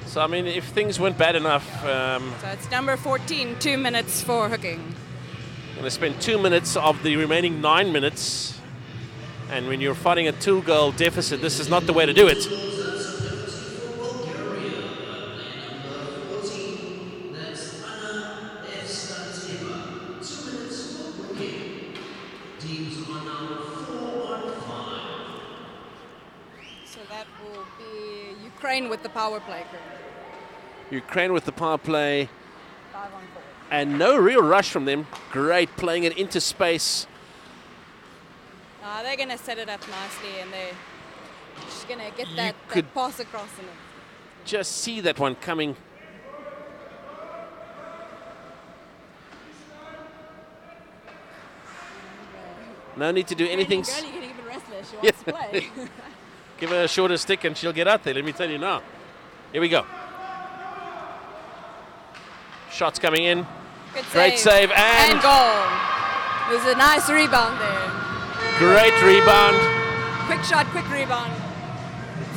So, I mean, if things weren't bad enough... so it's number 14, 2 minutes for hooking. Going to spend 2 minutes of the remaining 9 minutes. And when you're fighting a 2-goal deficit, this is not the way to do it. So that will be Ukraine with the power play. Ukraine with the power play. 5-on-4. And no real rush from them. Great, playing it into space. They're going to set it up nicely, and they're just going to get that pass across. And just see that one coming. No need to do anything. Girl, you're getting even restless. She wants to play. Give her a shorter stick and she'll get out there, let me tell you now. Here we go. Shots coming in. Good Great save and goal. It was a nice rebound there. Great rebound. Quick shot, quick rebound.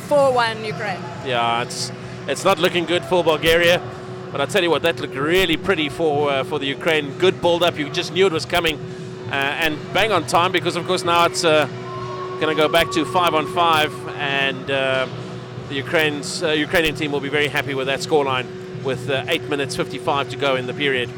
4-1 Ukraine. Yeah, it's not looking good for Bulgaria. But I tell you what, that looked really pretty for the Ukraine. Good build up. You just knew it was coming. And bang on time, because of course now it's going to go back to 5-on-5, and the Ukrainian team will be very happy with that scoreline with 8 minutes 55 to go in the period.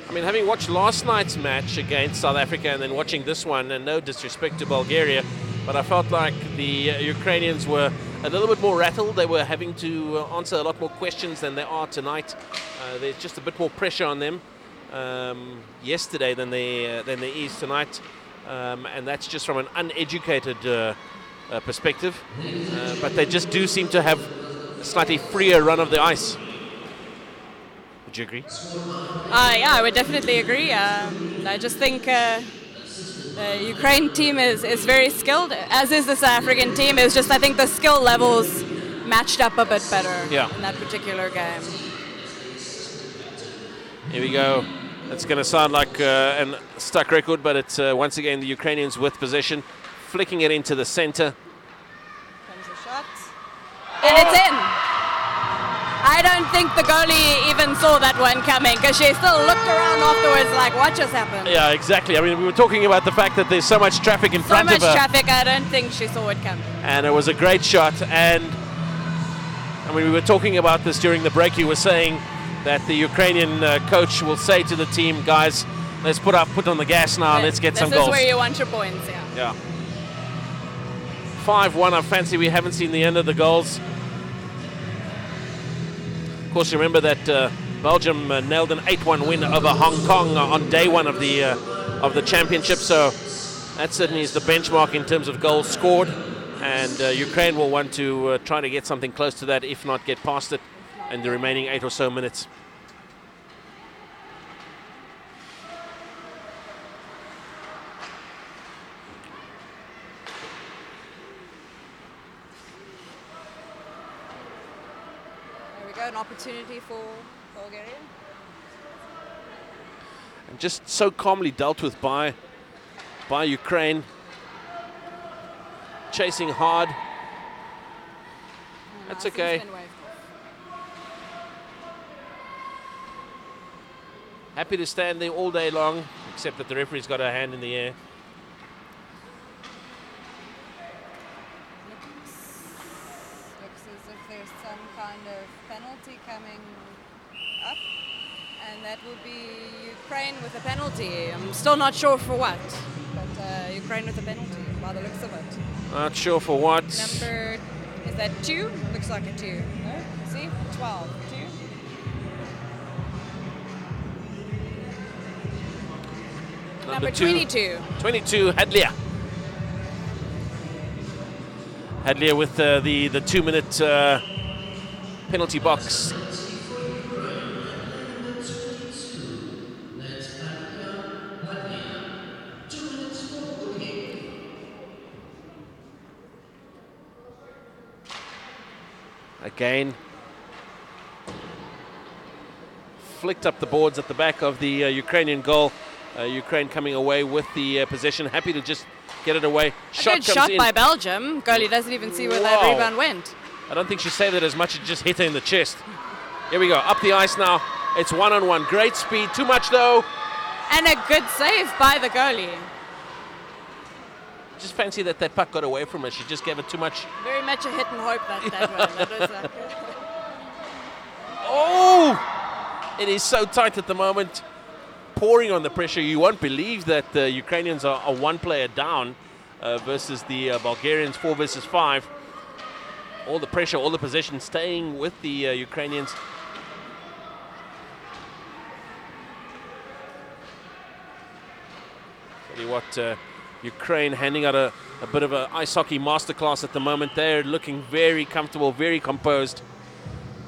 I mean, having watched last night's match against South Africa and then watching this one, and no disrespect to Bulgaria, but I felt like the Ukrainians were a little bit more rattled. They were having to answer a lot more questions than they are tonight. There's just a bit more pressure on them yesterday than there is tonight. And that's just from an uneducated perspective, but they just do seem to have a slightly freer run of the ice. Would you agree? Yeah, I would definitely agree. I just think the Ukraine team is very skilled, as is the South African team. It's just I think the skill levels matched up a bit better in that particular game. Here we go. It's going to sound like a stuck record, but it's once again the Ukrainians with possession, flicking it into the center. Comes a shot. And it's in. I don't think the goalie even saw that one coming, because she still looked around afterwards like, what just happened? Yeah, exactly. I mean, we were talking about the fact that there's so much traffic in front of her. So much traffic, I don't think she saw it coming. And it was a great shot. And I mean, we were talking about this during the break. You were saying that the Ukrainian coach will say to the team, guys, let's put on the gas now, let's get some goals. This is where you want your points, Yeah. 5-1, I fancy we haven't seen the end of the goals. Of course, remember that Belgium nailed an 8-1 win over Hong Kong on day one of the championship, so that certainly is the benchmark in terms of goals scored, and Ukraine will want to try to get something close to that, if not get past it in the remaining 8 or so minutes. There we go, an opportunity for Bulgaria. And just so calmly dealt with by Ukraine. Chasing hard. That's okay. Happy to stand there all day long, except that the referee's got her hand in the air. Looks as if there's some kind of penalty coming up, and that will be Ukraine with a penalty. I'm still not sure for what, but Ukraine with a penalty, by the looks of it. Not sure for what. Number, is that 2? Looks like a 2. No? See? 12. 2. Number 22. 22, Hadlia. Hadlia with the 2-minute penalty box. Again, flicked up the boards at the back of the Ukrainian goal. Ukraine coming away with the possession, happy to just get it away. A good shot by Belgium. Goalie doesn't even see where that rebound went. I don't think she saved it as much as just hit her in the chest. Here we go, up the ice now. It's one-on-one. Great speed, too much though. And a good save by the goalie. Just fancy that puck got away from her. She just gave it too much. Very much a hit and hope that one. That was Oh! It is so tight at the moment. Pouring on the pressure. You won't believe that the Ukrainians are one player down versus the Bulgarians 4 versus 5. All the pressure, all the possession staying with the Ukrainians. Tell you what, Ukraine handing out a bit of an ice hockey masterclass at the moment. They're looking very comfortable, very composed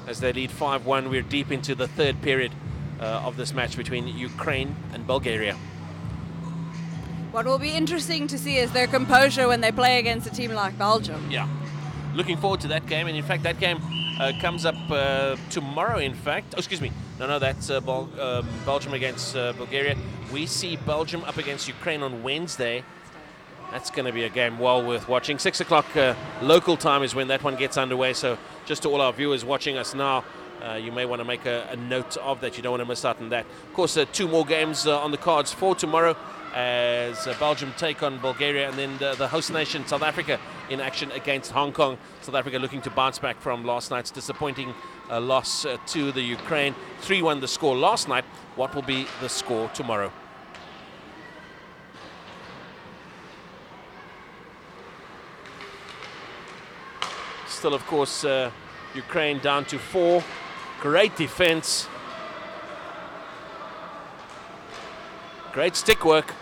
as they lead 5-1. We're deep into the third period of this match between Ukraine and Bulgaria. What will be interesting to see is their composure when they play against a team like Belgium. Yeah, looking forward to that game. And in fact, that game comes up tomorrow, in fact. Oh, excuse me. No, that's Belgium against Bulgaria. We see Belgium up against Ukraine on Wednesday. That's going to be a game well worth watching. 6 o'clock local time is when that one gets underway. So just to all our viewers watching us now, you may want to make a note of that. You don't want to miss out on that. Of course, 2 more games on the cards for tomorrow as Belgium take on Bulgaria, and then the host nation, South Africa, in action against Hong Kong. South Africa looking to bounce back from last night's disappointing loss to the Ukraine. 3-1 the score last night. What will be the score tomorrow? Still, of course, Ukraine down to 4. Great defense. Great stick work.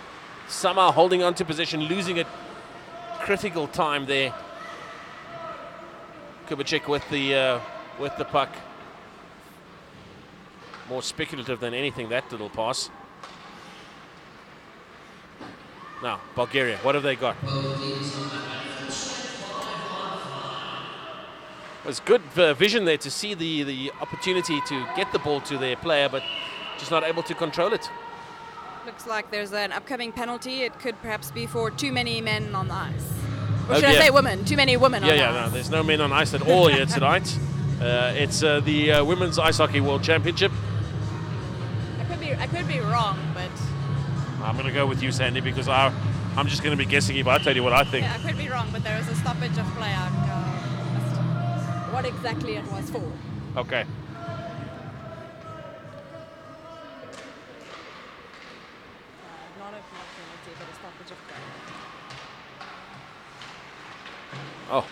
Somehow holding on to position, losing it. Critical time there Kubicek with the puck. More speculative than anything, that little pass. Now, Bulgaria, what have they got? It was good vision there to see the opportunity to get the ball to their player, but just not able to control it. Looks like there's an upcoming penalty. It could perhaps be for too many men on the ice. Or Oh, should I yeah. say women? Too many women on the Yeah, ice. no, there's no men on ice at all here tonight. It's the Women's Ice Hockey World Championship. I could be wrong, but I'm going to go with you, Sandy, because I'm just going to be guessing if I tell you what I think. yeah, I could be wrong. But there was a stoppage of play. What exactly it was for? Okay. Not a penalty, but a stoppage of play. Oh.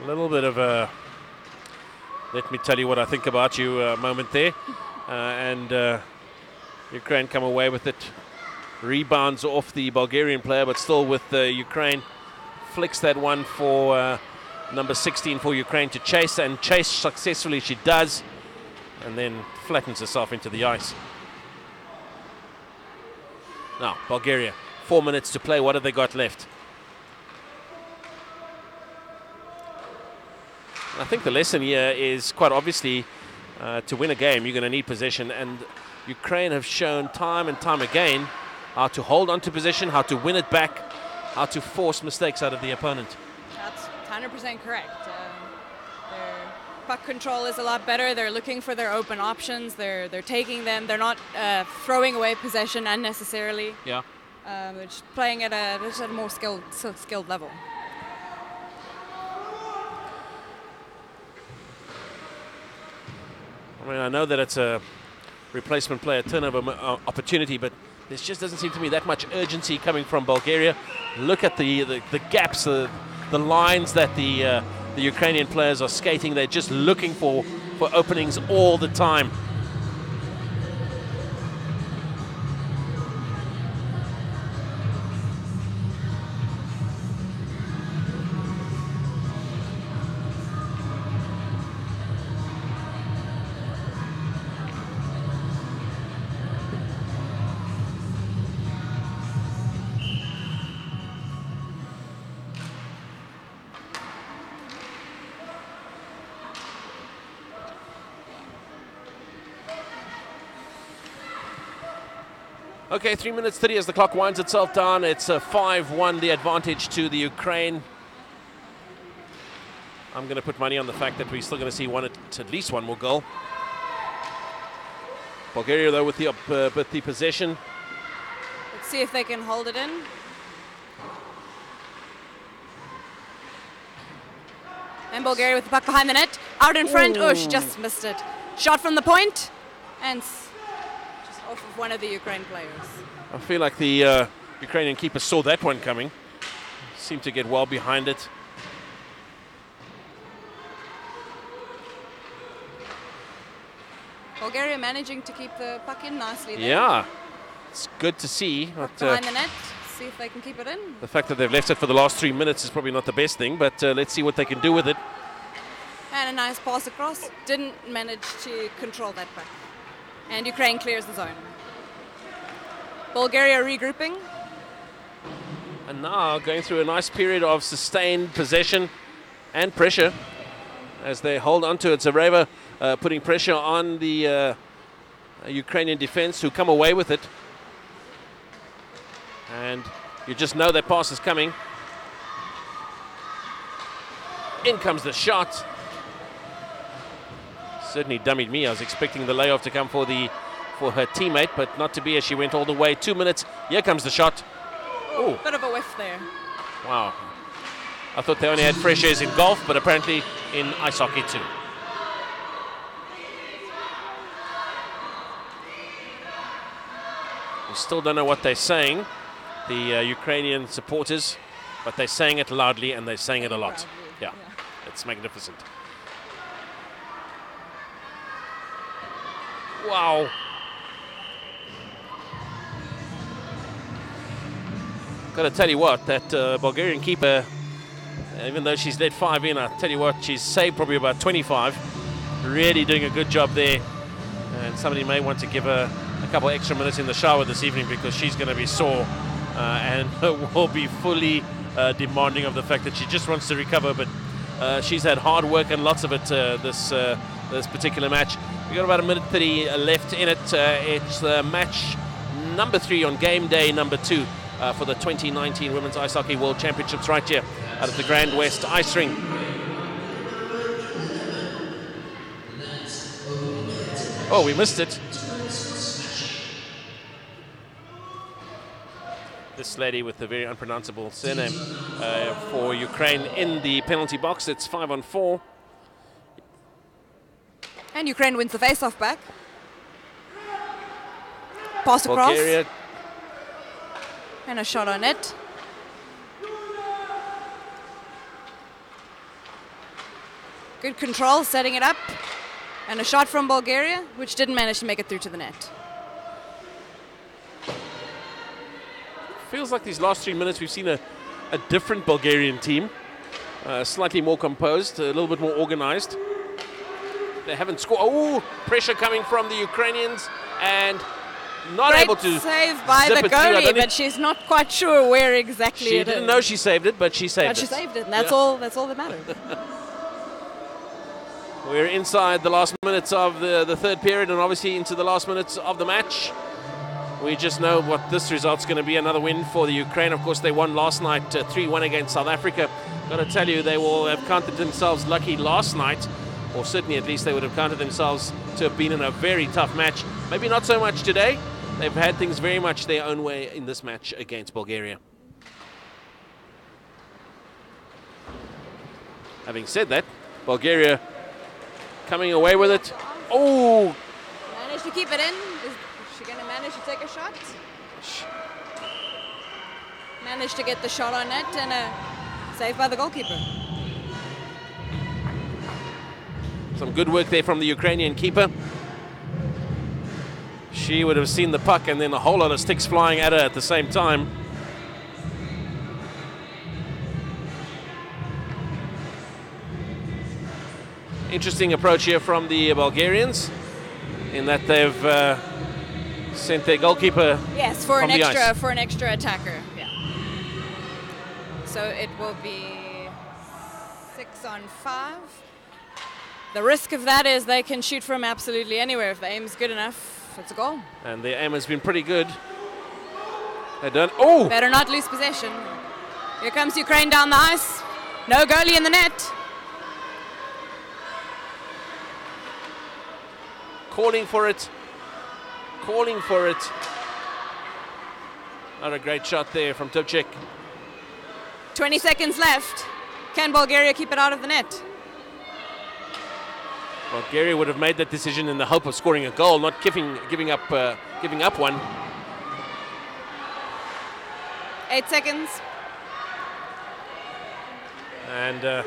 A little bit of a let me tell you what I think about you moment there. And Ukraine come away with it. Rebounds off the Bulgarian player, but still with Ukraine. Flicks that one for number 16 for Ukraine to chase, and chase successfully she does, and then flattens herself into the ice. Now, Bulgaria, 4 minutes to play. What have they got left? I think the lesson here is quite obviously to win a game, you're going to need possession, and Ukraine have shown time and time again how to hold on to possession, how to win it back, how to force mistakes out of the opponent. That's 100% correct. Their puck control is a lot better. They're looking for their open options. They're taking them. They're not throwing away possession unnecessarily. Yeah. They're just playing at a more skilled level. I mean, I know that it's a replacement player turnover opportunity, but there just doesn't seem to be that much urgency coming from Bulgaria. Look at the gaps, the lines that the Ukrainian players are skating. They're just looking for openings all the time. Okay, 3 minutes 30 as the clock winds itself down. It's a 5-1, the advantage to the Ukraine. I'm going to put money on the fact that we're still going to see at least one more goal. Bulgaria, though, with the possession. Let's see if they can hold it in. And Bulgaria with the puck behind the net. Out in front. Oh, she just missed it. Shot from the point. And just off of one of the Ukraine players. I feel like the Ukrainian keeper saw that one coming. Seemed to get well behind it. Bulgaria managing to keep the puck in nicely there. Yeah, it's good to see. But, behind the net. See if they can keep it in. the fact that they've left it for the last 3 minutes is probably not the best thing, but let's see what they can do with it. And a nice pass across. Didn't manage to control that puck. And Ukraine clears the zone. Bulgaria regrouping. And now going through a nice period of sustained possession and pressure as they hold on to it. Zareva putting pressure on the Ukrainian defense, who come away with it. And you just know that pass is coming. In comes the shot. Certainly dummied me. I was expecting the layoff to come for her teammate, but not to be, as she went all the way. 2 minutes. Here comes the shot. Oh, Bit of a whiff there. wow. I thought they only had fresh airs in golf, but apparently in ice hockey too. We still don't know what they're saying, the Ukrainian supporters, but they're saying it loudly and they're saying it a lot. Yeah, it's magnificent. Wow. Got to tell you what, that Bulgarian keeper Even though she's let 5 in, I tell you what, she's saved probably about 25. Really doing a good job there. And somebody may want to give her a couple extra minutes in the shower this evening, because she's going to be sore and will be fully demanding of the fact that she just wants to recover. But she's had hard work and lots of it this particular match. We've got about 1:30 left in it. It's match number 3 on game day number 2 for the 2019 Women's Ice Hockey World Championships right here out of the Grand West Ice Ring. Oh, we missed it. This lady with the very unpronounceable surname for Ukraine in the penalty box. It's 5-on-4. And Ukraine wins the face-off back. Pass across. Bulgaria. And a shot on it. Good control, setting it up. And a shot from Bulgaria, which didn't manage to make it through to the net. Feels like these last 3 minutes we've seen a different Bulgarian team. Slightly more composed, a little bit more organized. They haven't scored. Oh, pressure coming from the Ukrainians, and not Great able to save by the goalie, but she's not quite sure where exactly she it is. didn't know she saved it, but she saved it. But she saved it, and that's all that matters. We're inside the last minutes of the third period, and obviously into the last minutes of the match. We just know what this result's going to be. Another win for the Ukraine. Of course, they won last night 3-1 against South Africa. Got to tell you, they will have counted themselves lucky last night, or certainly at least they would have counted themselves to have been in a very tough match. Maybe not so much today. They've had things very much their own way in this match against Bulgaria. Having said that, Bulgaria coming away with it. Oh! Managed to keep it in. Is she going to manage to take a shot? Managed to get the shot on net, and a save by the goalkeeper. Some good work there from the Ukrainian keeper. She would have seen the puck and then a whole lot of sticks flying at her at the same time. Interesting approach here from the Bulgarians, in that they've sent their goalkeeper. Yes, for an extra attacker. Yeah. So it will be 6-on-5. The risk of that is they can shoot from absolutely anywhere. If the aim's good enough, it's a goal. And their aim has been pretty good. They don't. Oh! Better not lose possession. Here comes Ukraine down the ice. No goalie in the net. Calling for it. Calling for it. Not a great shot there from Topchek. 20 seconds left. Can Bulgaria keep it out of the net? Bulgaria would have made that decision in the hope of scoring a goal, not giving up one. 8 seconds. And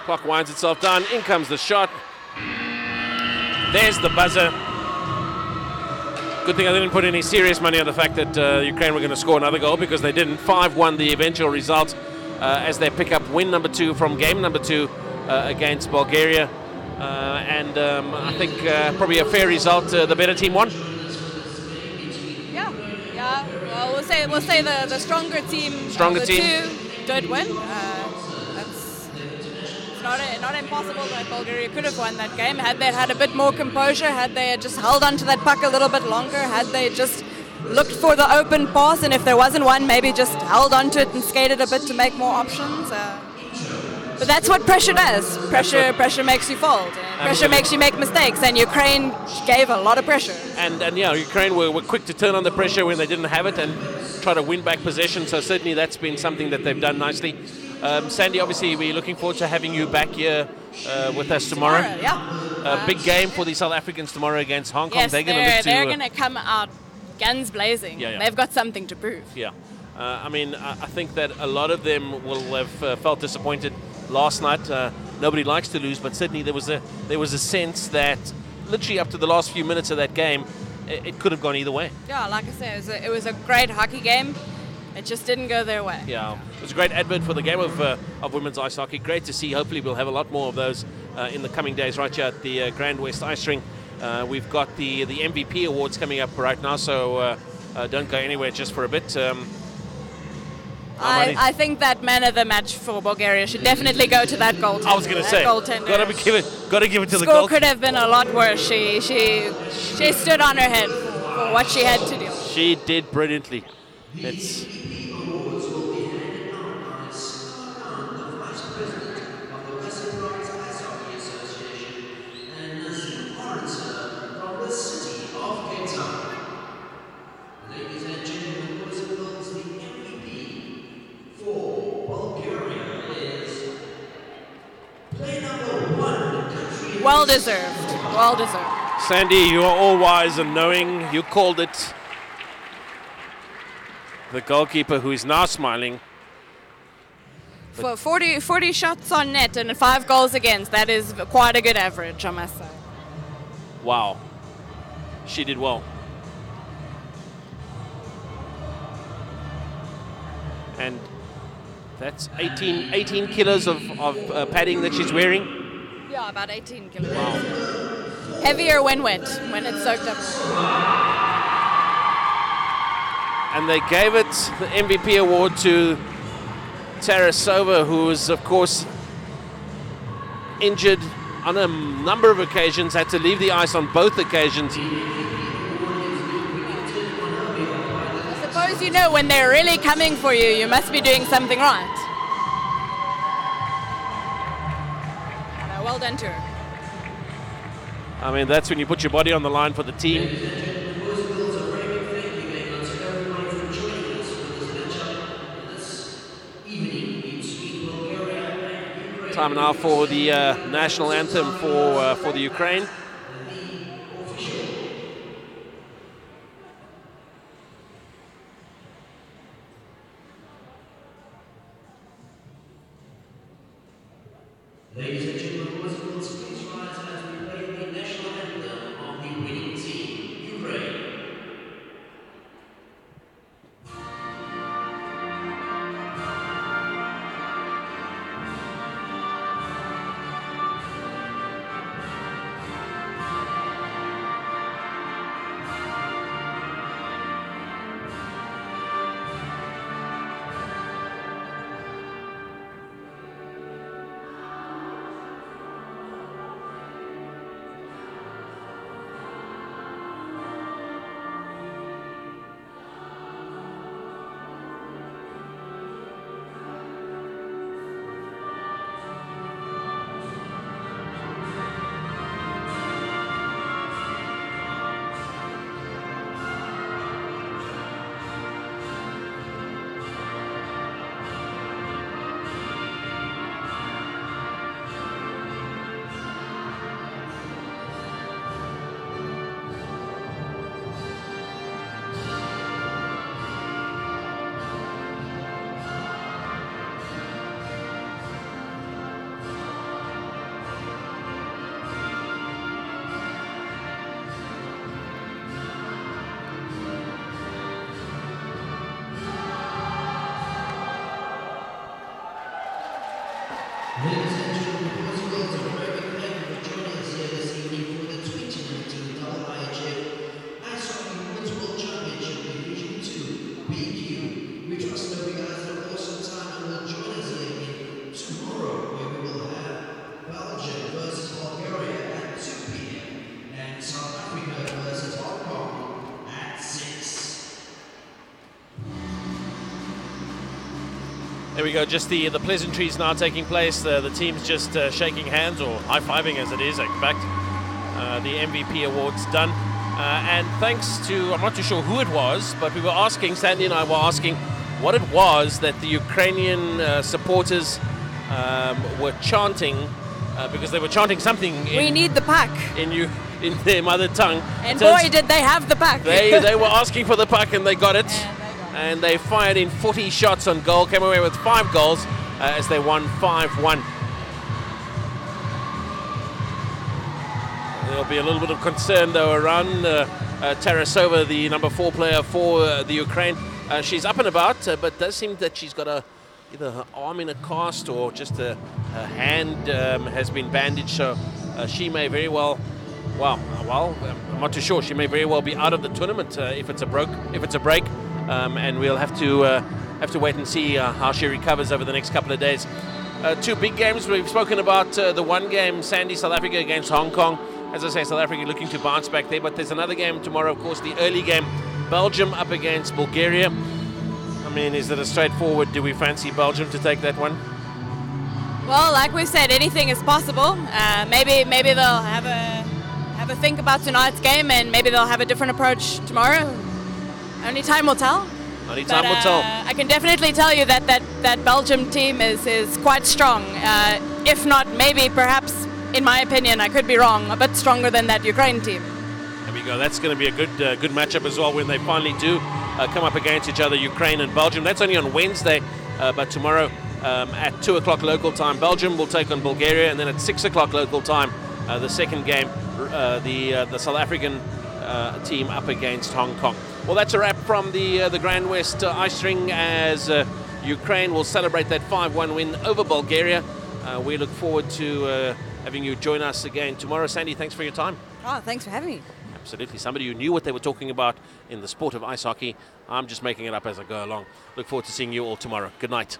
clock winds itself down. In comes the shot. There's the buzzer. Good thing I didn't put any serious money on the fact that Ukraine were going to score another goal, because they didn't. 5-1 the eventual result as they pick up win number 2 from game number 2 against Bulgaria. And I think probably a fair result. The better team won. Yeah. Well, we'll say the stronger team. Stronger team. Two did win. It's not impossible that Bulgaria could have won that game had they had a bit more composure, had they just held onto that puck a little bit longer, had they just looked for the open pass, and if there wasn't one, maybe just held onto it and skated a bit to make more options. But that's what pressure does. Pressure makes you fold. Pressure makes you make mistakes, and Ukraine gave a lot of pressure. And yeah, Ukraine were quick to turn on the pressure when they didn't have it and try to win back possession. So certainly that's been something that they've done nicely. Sandy, obviously we're looking forward to having you back here with us tomorrow. Yeah. Big game for the South Africans tomorrow against Hong Kong. Yes, they're going to come out guns blazing. Yeah. They've got something to prove. Yeah. I mean, I think that a lot of them will have felt disappointed last night. Nobody likes to lose, but certainly there was a sense that literally up to the last few minutes of that game, it could have gone either way. Yeah, like I said, it was a great hockey game. It just didn't go their way. Yeah, it was a great advert for the game of women's ice hockey. Great to see. Hopefully we'll have a lot more of those in the coming days right here at the Grand West Ice Ring. We've got the MVP awards coming up right now, so don't go anywhere just for a bit. I think that man of the match for Bulgaria should definitely go to that goaltender. I was going to say, got to give it to the goal. Score could have been a lot worse. She stood on her head for what she had to do. She did brilliantly. It's Awards will be handed out by Scott Khan, the Vice President of the Western Province Ice Hockey Association, and Nazim Arnser from the city of Cape Town. Ladies and gentlemen, boys and girls, the MVP for Bulgaria is play number 1, country. Well deserved. Well deserved. Sandy, you are all wise and knowing. You called it. The goalkeeper, who is now smiling. For 40 shots on net and 5 goals against, that is quite a good average, I must say. Wow. She did well. And that's 18 kilos of padding that she's wearing. Yeah, about 18 kilos. Wow. Heavier when wet, when it's soaked up. And they gave it the MVP award to Tarasova, who was, of course, injured on a number of occasions, had to leave the ice on both occasions. I suppose you know when they're really coming for you, you must be doing something right. Well done to her. I mean, that's when you put your body on the line for the team. Time now for the national anthem for the Ukraine. Ladies and gentlemen, boys and girls, please rise as we play the national anthem of the winning team, Ukraine. Ladies and gentlemen, boys and girls, a very big thank you for joining us here this evening for the 2019 IIHF Ice Hockey Women's World Championship Division 2 BQ. We trust that you guys had an awesome time and will join us here again tomorrow, where we will have Belgium versus Bulgaria at 2 p.m. and South Africa versus Hong Kong at 6. There we go, just the pleasantries now taking place. The team's just shaking hands, or high-fiving as it is, in fact. The MVP award's done. And thanks to, I'm not too sure who it was, but we were asking, Sandy and I were asking what it was that the Ukrainian supporters were chanting, because they were chanting something We need the puck. in their mother tongue. And boy, did they have the puck. They were asking for the puck and they got it. And they fired in 40 shots on goal, came away with 5 goals as they won 5-1. There'll be a little bit of concern though around Tarasova, the number 4 player for the Ukraine. She's up and about, but does seem that she's got either her arm in a cast or just her hand has been bandaged. So she may very well, I'm not too sure. She may very well be out of the tournament if it's a break, and we'll have to wait and see how she recovers over the next couple of days. Two big games we've spoken about. The one game, Sandy, South Africa against Hong Kong. As I say, South Africa looking to bounce back there, but there's another game tomorrow, of course, the early game, Belgium up against Bulgaria. I mean, is it a straightforward, do we fancy Belgium to take that one? Well, like we said, anything is possible. Maybe they'll have a think about tonight's game, and maybe they'll have a different approach tomorrow. Only time will tell. Only time will tell. I can definitely tell you that Belgium team is quite strong. If not, maybe, perhaps, in my opinion, I could be wrong, a bit stronger than that Ukraine team. There we go. That's going to be a good matchup as well when they finally do come up against each other, Ukraine and Belgium. That's only on Wednesday, but tomorrow at 2 o'clock local time, Belgium will take on Bulgaria, and then at 6 o'clock local time, the second game, the South African team up against Hong Kong. Well, that's a wrap from the Grand West Ice Ring as Ukraine will celebrate that 5-1 win over Bulgaria. We look forward to having you join us again tomorrow. Sandy, thanks for your time. Oh, thanks for having me. Absolutely. Somebody who knew what they were talking about in the sport of ice hockey. I'm just making it up as I go along. Look forward to seeing you all tomorrow. Good night.